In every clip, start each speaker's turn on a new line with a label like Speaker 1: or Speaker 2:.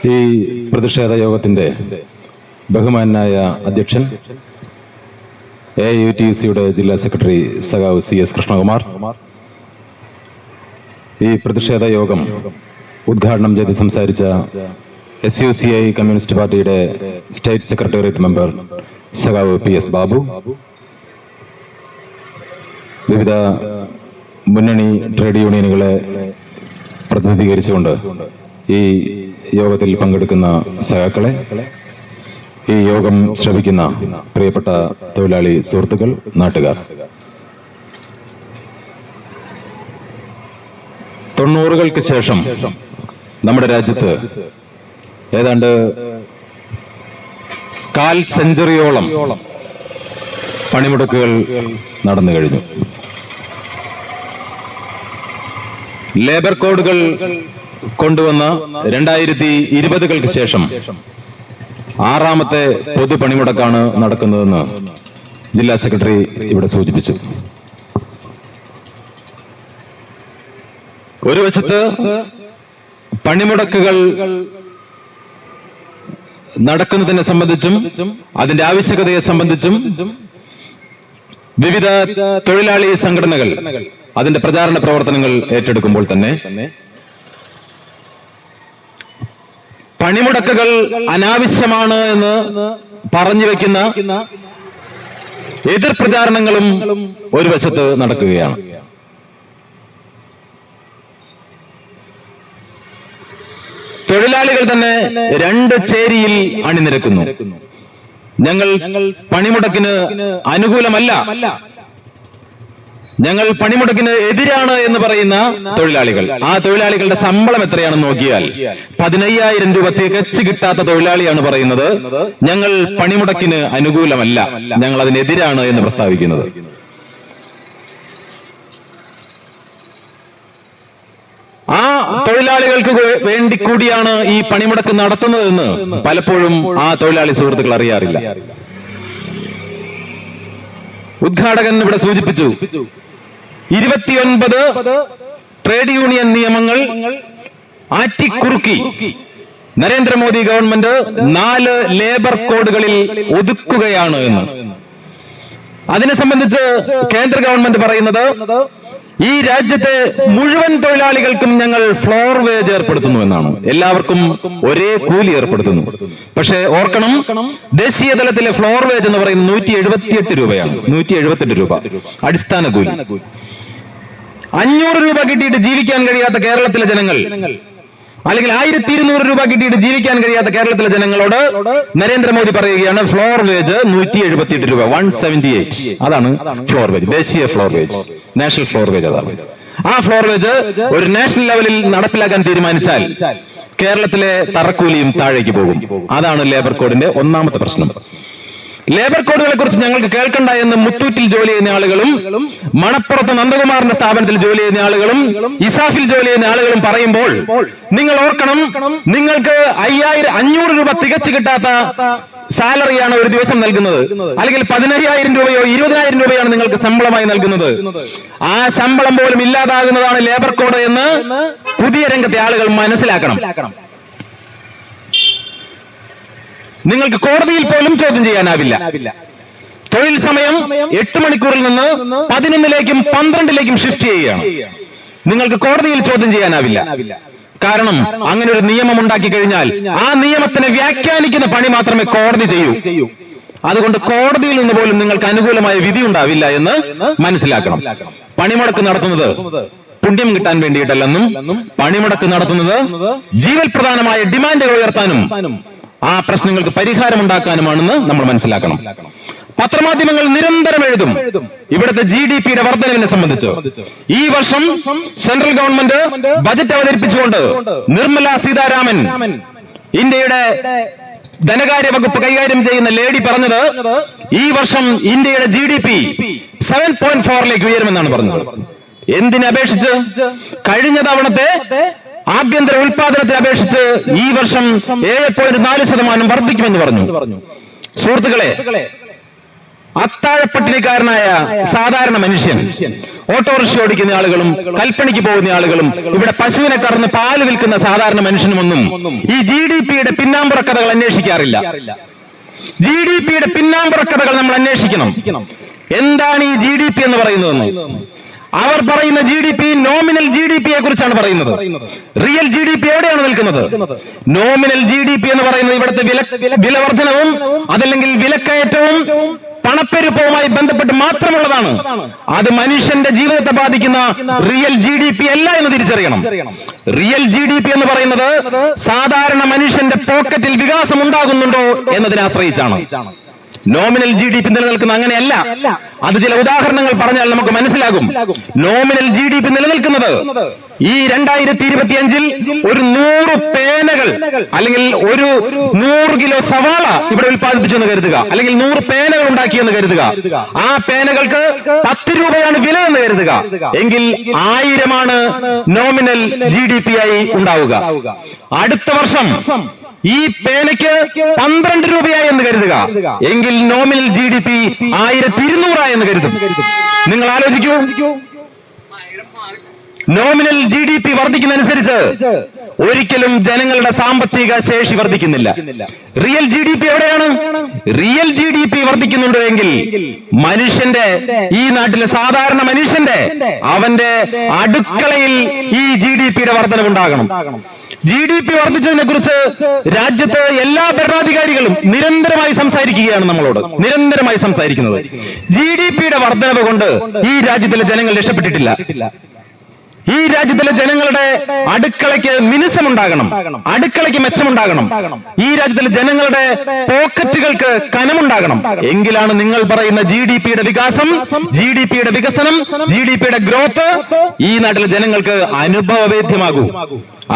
Speaker 1: ഈ പ്രതിഷേധ യോഗത്തിന്റെ ബഹുമാനായ അധ്യക്ഷൻ AIUTUCയുടെ ജില്ലാ സെക്രട്ടറി സഖാവ് CS കൃഷ്ണകുമാർ, ഈ പ്രതിഷേധ യോഗം ഉദ്ഘാടനം ചെയ്ത് സംസാരിച്ച SUCI കമ്മ്യൂണിസ്റ്റ് പാർട്ടിയുടെ സ്റ്റേറ്റ് സെക്രട്ടേറിയറ്റ് മെമ്പർ സഖാവ് PS ബാബു, വിവിധ മുന്നണി ട്രേഡ് യൂണിയനുകളെ പ്രതിനിധീകരിച്ചുകൊണ്ട് ഈ യോഗത്തിൽ പങ്കെടുക്കുന്ന സഖാക്കളെ, ഈ യോഗം ശ്രവിക്കുന്ന പ്രിയപ്പെട്ട തൊഴിലാളി സുഹൃത്തുക്കൾ, നാട്ടുകാർ, 90-കൾക്ക് ശേഷം നമ്മുടെ രാജ്യത്ത് ഏതാണ്ട് 1/4 സെഞ്ചുറിയോളം പണിമുടക്കുകൾ നടന്നു കഴിഞ്ഞു. ലേബർ കോഡുകൾ കൊണ്ടുവന്ന 2020-കൾക്ക് ശേഷം 6ാമത്തെ പൊതു പണിമുടക്കാണ് നടക്കുന്നതെന്ന് ജില്ലാ സെക്രട്ടറി ഇവിടെ സൂചിപ്പിച്ചു. ഒരു വശത്ത് പണിമുടക്കുകൾ നടക്കുന്നതിനെ സംബന്ധിച്ചും അതിന്റെ ആവശ്യകതയെ സംബന്ധിച്ചും വിവിധ തൊഴിലാളി സംഘടനകൾ അതിന്റെ പ്രചാരണ പ്രവർത്തനങ്ങൾ ഏറ്റെടുക്കുമ്പോൾ തന്നെ പണിമുടക്കുകൾ അനാവശ്യമാണ് എന്ന് പറഞ്ഞു വെക്കുന്ന എതിർ പ്രചാരണങ്ങളും ഒരു വശത്ത് നടക്കുകയാണ്. തൊഴിലാളികൾ തന്നെ 2 ചേരിയിൽ അണിനിരക്കുന്നു. ഞങ്ങൾ പണിമുടക്കിന് അനുകൂലമല്ല, ഞങ്ങൾ പണിമുടക്കിന് എതിരാണ് എന്ന് പറയുന്ന തൊഴിലാളികൾ. ആ തൊഴിലാളികളുടെ ശമ്പളം എത്രയാണെന്ന് നോക്കിയാൽ 15,000 രൂപ തികച്ചു കിട്ടാത്ത തൊഴിലാളിയാണ് പറയുന്നത് ഞങ്ങൾ പണിമുടക്കിന് അനുകൂലമല്ല, ഞങ്ങൾ അതിനെതിരാണ് എന്ന് പ്രസ്താവിക്കുന്നത്. ആ തൊഴിലാളികൾക്ക് വേണ്ടി കൂടിയാണ് ഈ പണിമുടക്ക് നടത്തുന്നതെന്ന് പലപ്പോഴും ആ തൊഴിലാളി സുഹൃത്തുക്കൾ അറിയാറില്ല. ഉദ്ഘാടകൻ ഇവിടെ സൂചിപ്പിച്ചു, 29 ട്രേഡ് യൂണിയൻ നിയമങ്ങൾ ആറ്റിക്കുറുക്കി നരേന്ദ്രമോദി ഗവൺമെന്റ് 4 ലേബർ കോഡുകളിൽ ഒതുക്കുകയാണ് എന്ന്. അതിനെ സംബന്ധിച്ച് കേന്ദ്ര ഗവൺമെന്റ് പറയുന്നത് ഈ രാജ്യത്തെ മുഴുവൻ തൊഴിലാളികൾക്കും ഞങ്ങൾ ഫ്ലോർ വേജ് ഏർപ്പെടുത്തുന്നു എന്നാണ്. എല്ലാവർക്കും ഒരേ കൂലി ഏർപ്പെടുത്തുന്നു. പക്ഷേ ഓർക്കണം, ദേശീയ തലത്തിലെ ഫ്ലോർ വേജ് എന്ന് പറയുന്നത് 178 രൂപയാണ്. 178 രൂപ അടിസ്ഥാന കൂലി. 500 രൂപ കിട്ടിയിട്ട് ജീവിക്കാൻ കഴിയാത്ത കേരളത്തിലെ ജനങ്ങൾ, അല്ലെങ്കിൽ 1200 രൂപ കിട്ടിയിട്ട് ജീവിക്കാൻ കഴിയാത്ത കേരളത്തിലെ ജനങ്ങളോട് നരേന്ദ്രമോദി പറയുകയാണ് ഫ്ലോർ വേജ് 178 രൂപ, 178. അതാണ് ഫ്ലോർ വേജ്, ദേശീയ floor wage, national floor wage. അതാണ് ആ ഫ്ലോർ വേജ്. ഒരു നാഷണൽ ലെവലിൽ നടപ്പിലാക്കാൻ തീരുമാനിച്ചാൽ കേരളത്തിലെ തറക്കൂലിയും താഴേക്ക് പോകും. അതാണ് ലേബർ കോഡിന്റെ 1ാമത്തെ പ്രശ്നം. ലേബർ കോഡുകളെ കുറിച്ച് ഞങ്ങൾക്ക് കേൾക്കണ്ട എന്ന് മുത്തൂറ്റിൽ ജോലി ചെയ്യുന്ന ആളുകളും, മണപ്പുറത്ത് നന്ദകുമാറിന്റെ സ്ഥാപനത്തിൽ ജോലി ചെയ്യുന്ന ആളുകളും, ഇസാഫിൽ ജോലി ചെയ്യുന്ന ആളുകളും പറയുമ്പോൾ നിങ്ങൾ ഓർക്കണം, നിങ്ങൾക്ക് 500 രൂപ തികച്ചു കിട്ടാത്ത സാലറിയാണ് ഒരു ദിവസം നൽകുന്നത്, അല്ലെങ്കിൽ 15,000 രൂപയോ 20,000 രൂപയാണ് നിങ്ങൾക്ക് ശമ്പളമായി നൽകുന്നത്. ആ ശമ്പളം പോലും ഇല്ലാതാകുന്നതാണ് ലേബർ കോഡ് എന്ന് പുതിയ രംഗത്തെ ആളുകൾ മനസ്സിലാക്കണം. നിങ്ങൾക്ക് കോടതിയിൽ പോലും ചോദ്യം ചെയ്യാനാവില്ല. തൊഴിൽ സമയം 8 മണിക്കൂറിൽ നിന്ന് 11ലേക്കും 12ലേക്കും ഷിഫ്റ്റ് ചെയ്യുകയാണ്. നിങ്ങൾക്ക് കോടതിയിൽ ചോദ്യം ചെയ്യാനാവില്ല. കാരണം അങ്ങനെ ഒരു നിയമം ഉണ്ടാക്കി കഴിഞ്ഞാൽ ആ നിയമത്തിനെ വ്യാഖ്യാനിക്കുന്ന പണി മാത്രമേ കോടതി ചെയ്യൂ. അതുകൊണ്ട് കോടതിയിൽ നിന്ന് പോലും നിങ്ങൾക്ക് അനുകൂലമായ വിധി ഉണ്ടാവില്ല എന്ന് മനസ്സിലാക്കണം. പണിമുടക്ക് നടത്തുന്നത് പുണ്യം കിട്ടാൻ വേണ്ടിയിട്ടല്ലെന്നും, പണിമുടക്ക് നടത്തുന്നത് ജീവൽ പ്രധാനമായ ഡിമാൻഡുകൾ ഉയർത്താനും ആ പ്രശ്നങ്ങൾക്ക് പരിഹാരമുണ്ടാക്കാനുമാണെന്ന് നമ്മൾ മനസ്സിലാക്കണം. പത്രമാധ്യമങ്ങൾ നിരന്തരം എഴുതും ഇവിടുത്തെ GDP-യുടെ വർധനവിനെ സംബന്ധിച്ച്. ഈ വർഷം സെൻട്രൽ ഗവൺമെന്റ് ബജറ്റ് അവതരിപ്പിച്ചുകൊണ്ട് നിർമ്മല സീതാരാമൻ, ഇന്ത്യയുടെ ധനകാര്യ വകുപ്പ് കൈകാര്യം ചെയ്യുന്ന ലേഡി പറഞ്ഞത് ഈ വർഷം ഇന്ത്യയുടെ GDP 7.4ലേക്ക് ഉയരുമെന്നാണ് പറഞ്ഞത്. എന്തിനപേക്ഷിച്ച്? കഴിഞ്ഞ തവണത്തെ ആഭ്യന്തര ഉൽപാദനത്തെ അപേക്ഷിച്ച് ഈ വർഷം 7.4% വർദ്ധിക്കുമെന്ന് പറഞ്ഞു. സുഹൃത്തുക്കളെ, അത്താഴപ്പട്ടിണിക്കാരനായ സാധാരണ മനുഷ്യൻ ഓട്ടോറിക്ഷ ഓടിക്കുന്ന ആളുകളും കൽപ്പണിക്ക് പോകുന്ന ആളുകളും ഇവിടെ പശുവിനെ കറന്ന് പാല് വിൽക്കുന്ന സാധാരണ മനുഷ്യനുമൊന്നും ഈ GDP-യുടെ പിന്നാമ്പുറ കഥകൾ അന്വേഷിക്കാറില്ല. GDP-യുടെ പിന്നാമ്പുറ കഥകൾ നമ്മൾ അന്വേഷിക്കണം. എന്താണ് ഈ GDP എന്ന് പറയുന്നതെന്ന്? അവർ പറയുന്ന GDP നോമിനൽ GDP-യെ കുറിച്ചാണ് പറയുന്നത്. റിയൽ GDP എവിടെയാണ് നിൽക്കുന്നത്? നോമിനൽ GDP എന്ന് പറയുന്നത് ഇവിടുത്തെ വിലവർദ്ധനവും അതല്ലെങ്കിൽ വിലക്കയറ്റവും പണപ്പെരുപ്പവുമായി ബന്ധപ്പെട്ട് മാത്രമുള്ളതാണ്. അത് മനുഷ്യന്റെ ജീവിതത്തെ ബാധിക്കുന്ന റിയൽ GDP അല്ല എന്ന് തിരിച്ചറിയണം. റിയൽ GDP എന്ന് പറയുന്നത് സാധാരണ മനുഷ്യന്റെ പോക്കറ്റിൽ വികാസം ഉണ്ടാകുന്നുണ്ടോ എന്നതിനെ ആശ്രയിച്ചാണ്. നോമിനൽ GDP നിലനിൽക്കുന്ന അങ്ങനെയല്ല. അത് ചില ഉദാഹരണങ്ങൾ പറഞ്ഞാൽ നമുക്ക് മനസ്സിലാകും. നോമിനൽ GDP നിലനിൽക്കുന്നത് ഈ 2025-ൽ ഒരു 100 പേനകൾ അല്ലെങ്കിൽ ഒരു 100 കിലോ സവാള ഇവിടെ ഉൽപ്പാദിപ്പിച്ചെന്ന് കരുതുക, അല്ലെങ്കിൽ 100 പേനകൾ ഉണ്ടാക്കിയെന്ന് കരുതുക. ആ പേനകൾക്ക് 10 രൂപയാണ് വില എന്ന് കരുതുക. എങ്കിൽ 1000 നോമിനൽ GDP ആയി ഉണ്ടാവുക. അടുത്ത വർഷം ഈ പേനയ്ക്ക് 12 രൂപയായി എന്ന് കരുതുക. എങ്കിൽ നോമിനൽ GDP 1200 എന്ന് കരുതും. നിങ്ങൾ ആലോചിക്കൂ, നോമിനൽ GDP വർദ്ധിക്കുന്നതനുസരിച്ച് ഒരിക്കലും ജനങ്ങളുടെ സാമ്പത്തിക ശേഷി വർദ്ധിക്കുന്നില്ല. റിയൽ GDP എവിടെയാണ്? റിയൽ GDP വർദ്ധിക്കുന്നുണ്ടോ എങ്കിൽ മനുഷ്യന്റെ, ഈ നാട്ടിലെ സാധാരണ മനുഷ്യന്റെ, അവന്റെ അടുക്കളയിൽ ഈ GDP-യുടെ വർധനവുണ്ടാകണം. GDP വർദ്ധിച്ചതിനെ കുറിച്ച് രാജ്യത്ത് എല്ലാ ഭരണാധികാരികളും നിരന്തരമായി സംസാരിക്കുകയാണ്, നമ്മളോട് നിരന്തരമായി സംസാരിക്കുന്നത്. GDP-യുടെ വർധനവ് കൊണ്ട് ഈ രാജ്യത്തിലെ ജനങ്ങൾ രക്ഷപ്പെട്ടിട്ടില്ല. ഈ രാജ്യത്തിലെ ജനങ്ങളുടെ അടുക്കളയ്ക്ക് മിനുസമുണ്ടാകണം, അടുക്കളയ്ക്ക് മെച്ചമുണ്ടാകണം. ഈ രാജ്യത്തിലെ ജനങ്ങളുടെ പോക്കറ്റുകൾക്ക് കനമുണ്ടാകണം. എങ്കിലാണ് നിങ്ങൾ പറയുന്ന GDP-യുടെ വികാസം, GDP-യുടെ വികസനം, GDP-യുടെ ഗ്രോത്ത് ഈ നാട്ടിലെ ജനങ്ങൾക്ക് അനുഭവവേദ്യമാകൂ.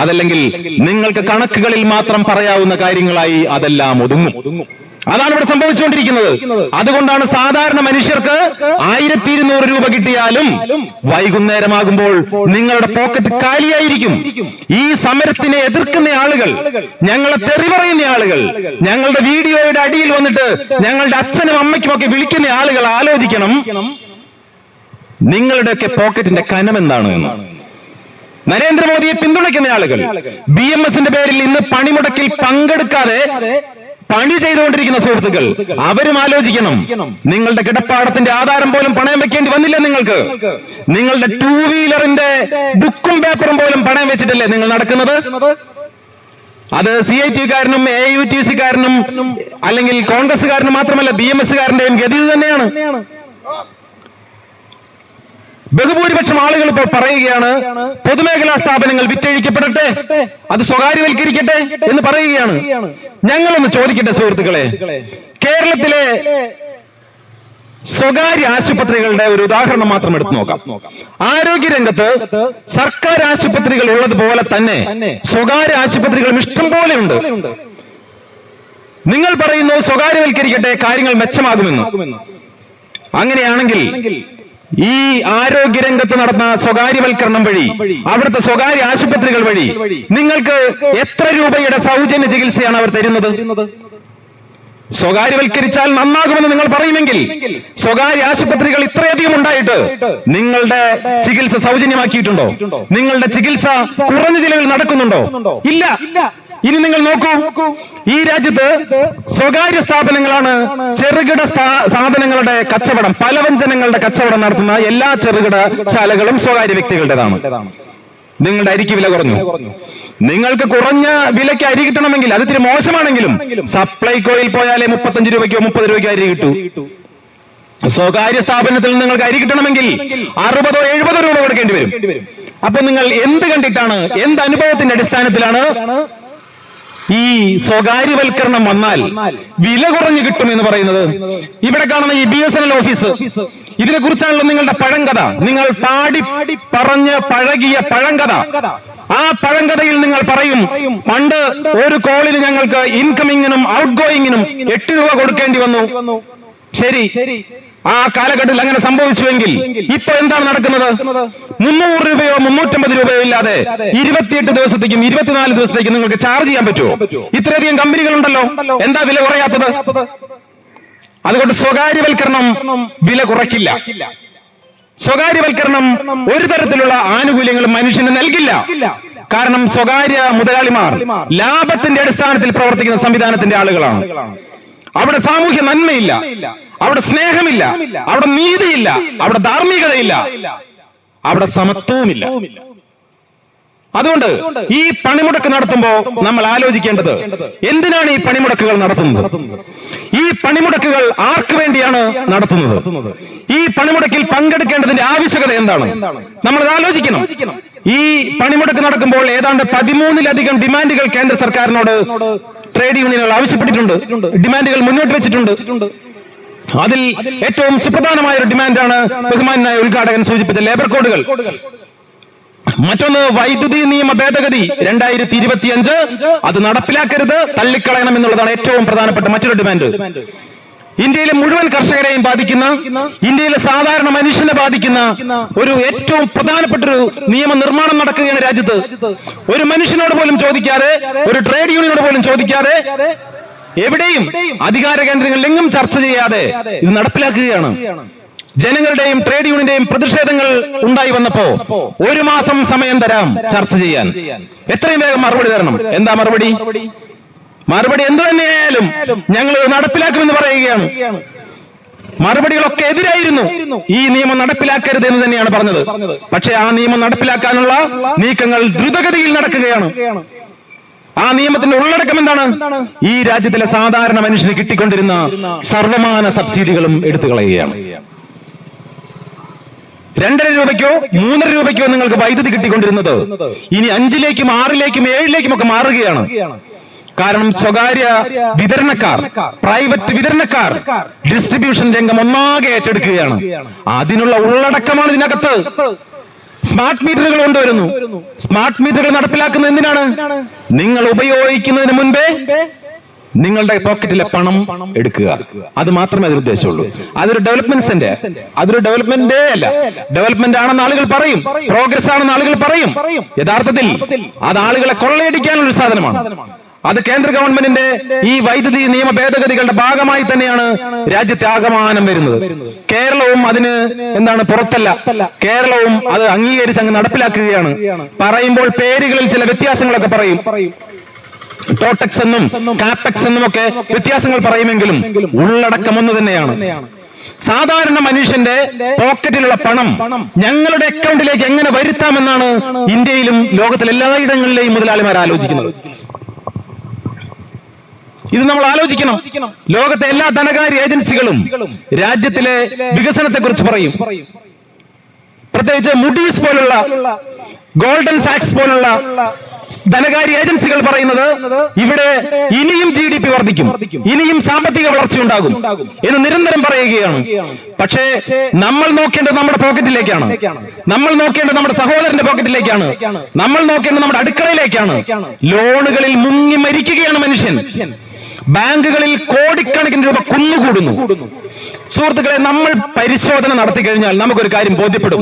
Speaker 1: അതല്ലെങ്കിൽ നിങ്ങൾക്ക് കണക്കുകളിൽ മാത്രം പറയാവുന്ന കാര്യങ്ങളായി അതെല്ലാം ഒതുങ്ങും. അതാണ് ഇവിടെ സംഭവിച്ചുകൊണ്ടിരിക്കുന്നത്. അതുകൊണ്ടാണ് സാധാരണ മനുഷ്യർക്ക് 1200 രൂപ കിട്ടിയാലും വൈകുന്നേരമാകുമ്പോൾ നിങ്ങളുടെ പോക്കറ്റ് കാലിയായിരിക്കും. ഈ സമരത്തിനെ എതിർക്കുന്ന ആളുകൾ, ഞങ്ങളെ തെറി പറയുന്ന ആളുകൾ, ഞങ്ങളുടെ വീഡിയോയുടെ അടിയിൽ വന്നിട്ട് ഞങ്ങളുടെ അച്ഛനും അമ്മയ്ക്കും ഒക്കെ വിളിക്കുന്ന ആളുകൾ ആലോചിക്കണം, നിങ്ങളുടെയൊക്കെ പോക്കറ്റിന്റെ കനം എന്താണ് എന്ന്. നരേന്ദ്രമോദിയെ പിന്തുണയ്ക്കുന്ന ആളുകൾ BMS-ന്റെ പേരിൽ ഇന്ന് പണിമുടക്കിൽ പങ്കെടുക്കാതെ പണി ചെയ്തുകൊണ്ടിരിക്കുന്ന സുഹൃത്തുക്കൾ, അവരും ആലോചിക്കണം. നിങ്ങളുടെ കിടപ്പാടത്തിന്റെ ആധാരം പോലും പണയം വെക്കേണ്ടി വന്നില്ല നിങ്ങൾക്ക്. നിങ്ങളുടെ 2 വീലറിന്റെ ബുക്കും പേപ്പറും പോലും പണയം വെച്ചിട്ടല്ലേ നിങ്ങൾ നടക്കുന്നത്? അത് CIT-കാരനും AUTC-കാരനും അല്ലെങ്കിൽ കോൺഗ്രസ്സുകാരനും മാത്രമല്ല, BMS-കാരന്റെയും ഗതി തന്നെയാണ്. ബഹുഭൂരിപക്ഷം ആളുകൾ ഇപ്പോൾ പറയുകയാണ്, പൊതുമേഖലാ സ്ഥാപനങ്ങൾ വിറ്റഴിക്കപ്പെടട്ടെ, അത് സ്വകാര്യവൽക്കരിക്കട്ടെ എന്ന് പറയുകയാണ്. ഞങ്ങളൊന്ന് ചോദിക്കട്ടെ സുഹൃത്തുക്കളെ, കേരളത്തിലെ സ്വകാര്യ ആശുപത്രികളുടെ ഒരു ഉദാഹരണം മാത്രം എടുത്തു നോക്കാം. ആരോഗ്യരംഗത്ത് സർക്കാർ ആശുപത്രികൾ ഉള്ളതുപോലെ തന്നെ സ്വകാര്യ ആശുപത്രികളും ഇഷ്ടം പോലെയുണ്ട്. നിങ്ങൾ പറയുന്നു സ്വകാര്യവൽക്കരിക്കട്ടെ, കാര്യങ്ങൾ മെച്ചമാകുമെന്ന്. അങ്ങനെയാണെങ്കിൽ ഈ ആരോഗ്യരംഗത്ത് നടന്ന സ്വകാര്യവൽക്കരണം വഴി, അവിടുത്തെ സ്വകാര്യ ആശുപത്രികൾ വഴി നിങ്ങൾക്ക് എത്ര രൂപയുടെ സൗജന്യ ചികിത്സയാണ് അവർ തരുന്നത്? സ്വകാര്യവൽക്കരിച്ചാൽ നന്നാകുമെന്ന് നിങ്ങൾ പറയുമെങ്കിൽ സ്വകാര്യ ആശുപത്രികൾ ഇത്രയധികം ഉണ്ടായിട്ട് നിങ്ങളുടെ ചികിത്സ സൗജന്യമാക്കിയിട്ടുണ്ടോ? നിങ്ങളുടെ ചികിത്സ കുറഞ്ഞ ചിലവിൽ നടക്കുന്നുണ്ടോ? ഇല്ല. ഇനി നിങ്ങൾ നോക്കൂ, ഈ രാജ്യത്ത് സ്വകാര്യ സ്ഥാപനങ്ങളാണ് ചെറുകിട സാധനങ്ങളുടെ കച്ചവടം, പലവ്യഞ്ജനങ്ങളുടെ കച്ചവടം നടത്തുന്ന എല്ലാ ചെറുകിട ശാലകളും സ്വകാര്യ വ്യക്തികളുടേതാണ്. നിങ്ങളുടെ അരിക്ക് വില കുറഞ്ഞു. നിങ്ങൾക്ക് കുറഞ്ഞ വിലയ്ക്ക് അരി കിട്ടണമെങ്കിൽ, അത് ഇത്തിരി മോശമാണെങ്കിലും സപ്ലൈകോയിൽ പോയാലേ 35 രൂപയ്ക്കോ 30 രൂപയ്ക്കോ അരി കിട്ടൂ. സ്വകാര്യ സ്ഥാപനത്തിൽ നിങ്ങൾക്ക് അരി കിട്ടണമെങ്കിൽ 60-70 രൂപ കൊടുക്കേണ്ടി വരും. അപ്പൊ നിങ്ങൾ എന്ത് കണ്ടിട്ടാണ്, എന്ത് അനുഭവത്തിന്റെ അടിസ്ഥാനത്തിലാണ് ഈ സ്വകാര്യവൽക്കരണം വന്നാൽ വില കുറഞ്ഞു കിട്ടും എന്ന് പറയുന്നത്? ഇവിടെ കാണുന്ന ഈ BSNL ഓഫീസ്, ഇതിനെ കുറിച്ചാണല്ലോ നിങ്ങളുടെ പഴങ്കഥ. നിങ്ങൾ പാടി പറഞ്ഞ് പഴകിയ പഴങ്കഥ. ആ പഴങ്കഥയിൽ നിങ്ങൾ പറയും, പണ്ട് ഒരു കോളിന് ഞങ്ങൾക്ക് ഇൻകമിങ്ങിനും ഔട്ട് ഗോയിങ്ങിനും 8 രൂപ കൊടുക്കേണ്ടി വന്നു. ശരി, ആ കാലഘട്ടത്തിൽ അങ്ങനെ സംഭവിച്ചുവെങ്കിൽ ഇപ്പൊ എന്താണ് നടക്കുന്നത്? 300 രൂപയോ 350 രൂപയോ ഇല്ലാതെ 28 ദിവസത്തേക്കും 24 ദിവസത്തേക്കും നിങ്ങൾക്ക് ചാർജ് ചെയ്യാൻ പറ്റുമോ? ഇത്രയധികം കമ്പനികളുണ്ടല്ലോ, എന്താ വില കുറയാത്തത്? അതുകൊണ്ട് സ്വകാര്യവൽക്കരണം വില കുറയ്ക്കില്ല. സ്വകാര്യവൽക്കരണം ഒരു തരത്തിലുള്ള ആനുകൂല്യങ്ങളും മനുഷ്യന് നൽകില്ല. കാരണം സ്വകാര്യ മുതലാളിമാർ ലാഭത്തിന്റെ അടിസ്ഥാനത്തിൽ പ്രവർത്തിക്കുന്ന സംവിധാനത്തിന്റെ ആളുകളാണ്. അവിടെ സാമൂഹ്യ നന്മയില്ല, അവിടെ സ്നേഹമില്ല, അവിടെ നീതിയില്ല, അവിടെ ധാർമ്മികതയില്ല, അവിടെ സമത്വവുമില്ല. അതുകൊണ്ട് ഈ പണിമുടക്ക് നടത്തുമ്പോൾ നമ്മൾ ആലോചിക്കേണ്ടത്, എന്തിനാണ് ഈ പണിമുടക്കുകൾ നടത്തുന്നത്? ഈ പണിമുടക്കുകൾ ആർക്ക് വേണ്ടിയാണ് നടത്തുന്നത്? ഈ പണിമുടക്കിൽ പങ്കെടുക്കേണ്ടതിന്റെ ആവശ്യകത എന്താണ്? നമ്മൾ ആലോചിക്കണം. ഈ പണിമുടക്ക് നടക്കുമ്പോൾ ഏതാണ്ട് 13ലധികം ഡിമാൻഡുകൾ കേന്ദ്ര സർക്കാരിനോട് ട്രേഡ് യൂണിയനുകൾ ആവശ്യപ്പെട്ടിട്ടുണ്ട്, ഡിമാൻഡുകൾ മുന്നോട്ട് വെച്ചിട്ടുണ്ട്. അതിൽ ഏറ്റവും സുപ്രധാനമായ ഒരു ഡിമാൻഡാണ് ബഹുമാനായ ഉദ്ഘാടകൻ സൂചിപ്പിച്ച ലേബർ കോഡുകൾ. മറ്റൊന്ന് വൈദ്യുതി നിയമ ഭേദഗതി 2025, അത് നടപ്പിലാക്കരുത്, തള്ളിക്കളയണം എന്നുള്ളതാണ് ഏറ്റവും പ്രധാനപ്പെട്ട മറ്റൊരു ഡിമാൻഡ്. ഇന്ത്യയിലെ മുഴുവൻ കർഷകരെയും ബാധിക്കുന്ന, ഇന്ത്യയിലെ സാധാരണ മനുഷ്യനെ ബാധിക്കുന്ന ഒരു ഏറ്റവും പ്രധാനപ്പെട്ട ഒരു നിയമനിർമ്മാണം നടക്കുകയാണ് രാജ്യത്ത്. ഒരു മനുഷ്യനോട് പോലും ചോദിക്കാതെ, ഒരു ട്രേഡ് യൂണിയനോട് പോലും ചോദിക്കാതെ, എവിടെയും അധികാര കേന്ദ്രങ്ങളിലെങ്ങും ചർച്ച ചെയ്യാതെ ഇത് നടപ്പിലാക്കുകയാണ്. ജനങ്ങളുടെയും ട്രേഡ് യൂണിയന്റെയും പ്രതിഷേധങ്ങൾ ഉണ്ടായി വന്നപ്പോ 1 മാസം സമയം തരാം ചർച്ച ചെയ്യാൻ. എത്രയും വേഗം മറുപടി തരണം. എന്താ മറുപടി? മറുപടി എന്തു തന്നെയായാലും ഞങ്ങൾ നടപ്പിലാക്കുമെന്ന് പറയുകയാണ്. മറുപടികളൊക്കെ എതിരായിരുന്നു. ഈ നിയമം നടപ്പിലാക്കരുത് എന്ന് തന്നെയാണ് പറഞ്ഞത്. പക്ഷേ ആ നിയമം നടപ്പിലാക്കാനുള്ള നീക്കങ്ങൾ ദ്രുതഗതിയിൽ നടക്കുകയാണ്. ആ നിയമത്തിന്റെ ഉള്ളടക്കം എന്താണ്? ഈ രാജ്യത്തിലെ സാധാരണ മനുഷ്യന് കിട്ടിക്കൊണ്ടിരുന്ന സർവമാന സബ്സിഡികളും എടുത്തു കളയുകയാണ്. 2.5 രൂപയ്ക്കോ 3.5 രൂപയ്ക്കോ നിങ്ങൾക്ക് വൈദ്യുതി കിട്ടിക്കൊണ്ടിരുന്നത് ഇനി 5ലേക്കും 6ലേക്കും 7ലേക്കും ഒക്കെ മാറുകയാണ്. കാരണം സ്വകാര്യ വിതരണക്കാർ, പ്രൈവറ്റ് വിതരണക്കാർ ഡിസ്ട്രിബ്യൂഷൻ രംഗം ഒന്നാകെ ഏറ്റെടുക്കുകയാണ്. അതിനുള്ള ഉള്ളടക്കമാണ് ഇതിനകത്ത്. സ്മാർട്ട് മീറ്ററുകൾ കൊണ്ടുവരുന്നു. സ്മാർട്ട് മീറ്ററുകൾ നടപ്പിലാക്കുന്നത് എന്തിനാണ്? നിങ്ങൾ ഉപയോഗിക്കുന്നതിന് മുൻപേ നിങ്ങളുടെ പോക്കറ്റിലെ പണം എടുക്കുക. അത് മാത്രമേ അതിന് ഉദ്ദേശമുള്ളൂ. അതൊരു ഡെവലപ്മെന്റ് അല്ല. ഡെവലപ്മെന്റ് ആണെന്ന് ആളുകൾ പറയും, പ്രോഗ്രസ് ആണെന്ന് ആളുകൾ പറയും. യഥാർത്ഥത്തിൽ അത് ആളുകളെ കൊള്ളയടിക്കാനുള്ള ഒരു സാധനമാണ്. അത് കേന്ദ്ര ഗവൺമെന്റിന്റെ ഈ വൈദ്യുതി നിയമ ഭേദഗതികളുടെ ഭാഗമായി തന്നെയാണ് രാജ്യത്തെ ആകമാനം വരുന്നത്. കേരളവും അതിന് പുറത്തല്ല. കേരളവും അത് അംഗീകരിച്ച് അങ്ങ് നടപ്പിലാക്കുകയാണ്. പറയുമ്പോൾ പേരുകളിൽ ചില വ്യത്യാസങ്ങളൊക്കെ പറയും. ടോട്ടക്സ് എന്നും കാപെക്സ് എന്നും ഒക്കെ വ്യത്യാസങ്ങൾ പറയുമെങ്കിലും ഉള്ളടക്കം ഒന്ന് തന്നെയാണ്. സാധാരണ മനുഷ്യന്റെ പോക്കറ്റിലുള്ള പണം ഞങ്ങളുടെ അക്കൗണ്ടിലേക്ക് എങ്ങനെ വരുത്താമെന്നാണ് ഇന്ത്യയിലും ലോകത്തിലെ എല്ലായിടങ്ങളിലെയും മുതലാളിമാർ ആലോചിക്കുന്നത്. ഇത് നമ്മൾ ആലോചിക്കണം. ലോകത്തെ എല്ലാ ധനകാര്യ ഏജൻസികളും രാജ്യത്തിലെ വികസനത്തെ കുറിച്ച് പറയും. പ്രത്യേകിച്ച് മുഡീസ് പോലുള്ള, ഗോൾഡൻ സാക്സ് പോലുള്ള ധനകാര്യ ഏജൻസികൾ പറയുന്നത് ഇവിടെ ഇനിയും GDP വർദ്ധിക്കും, ഇനിയും സാമ്പത്തിക വളർച്ചയുണ്ടാകും എന്ന് നിരന്തരം പറയുകയാണ്. പക്ഷേ നമ്മൾ നോക്കേണ്ടത് നമ്മുടെ പോക്കറ്റിലേക്കാണ്. നമ്മൾ നോക്കേണ്ടത് നമ്മുടെ സഹോദരന്റെ പോക്കറ്റിലേക്കാണ്. നമ്മൾ നോക്കേണ്ടത് നമ്മുടെ അടുക്കളയിലേക്കാണ്. ലോണുകളിൽ മുങ്ങി മരിക്കുകയാണ് മനുഷ്യൻ. ബാങ്കുകളിൽ കോടിക്കണക്കിന് രൂപ കുന്നുകൂടുന്നു. സുഹൃത്തുക്കളെ, നമ്മൾ പരിശോധന നടത്തി കഴിഞ്ഞാൽ നമുക്കൊരു കാര്യം ബോധ്യപ്പെടും.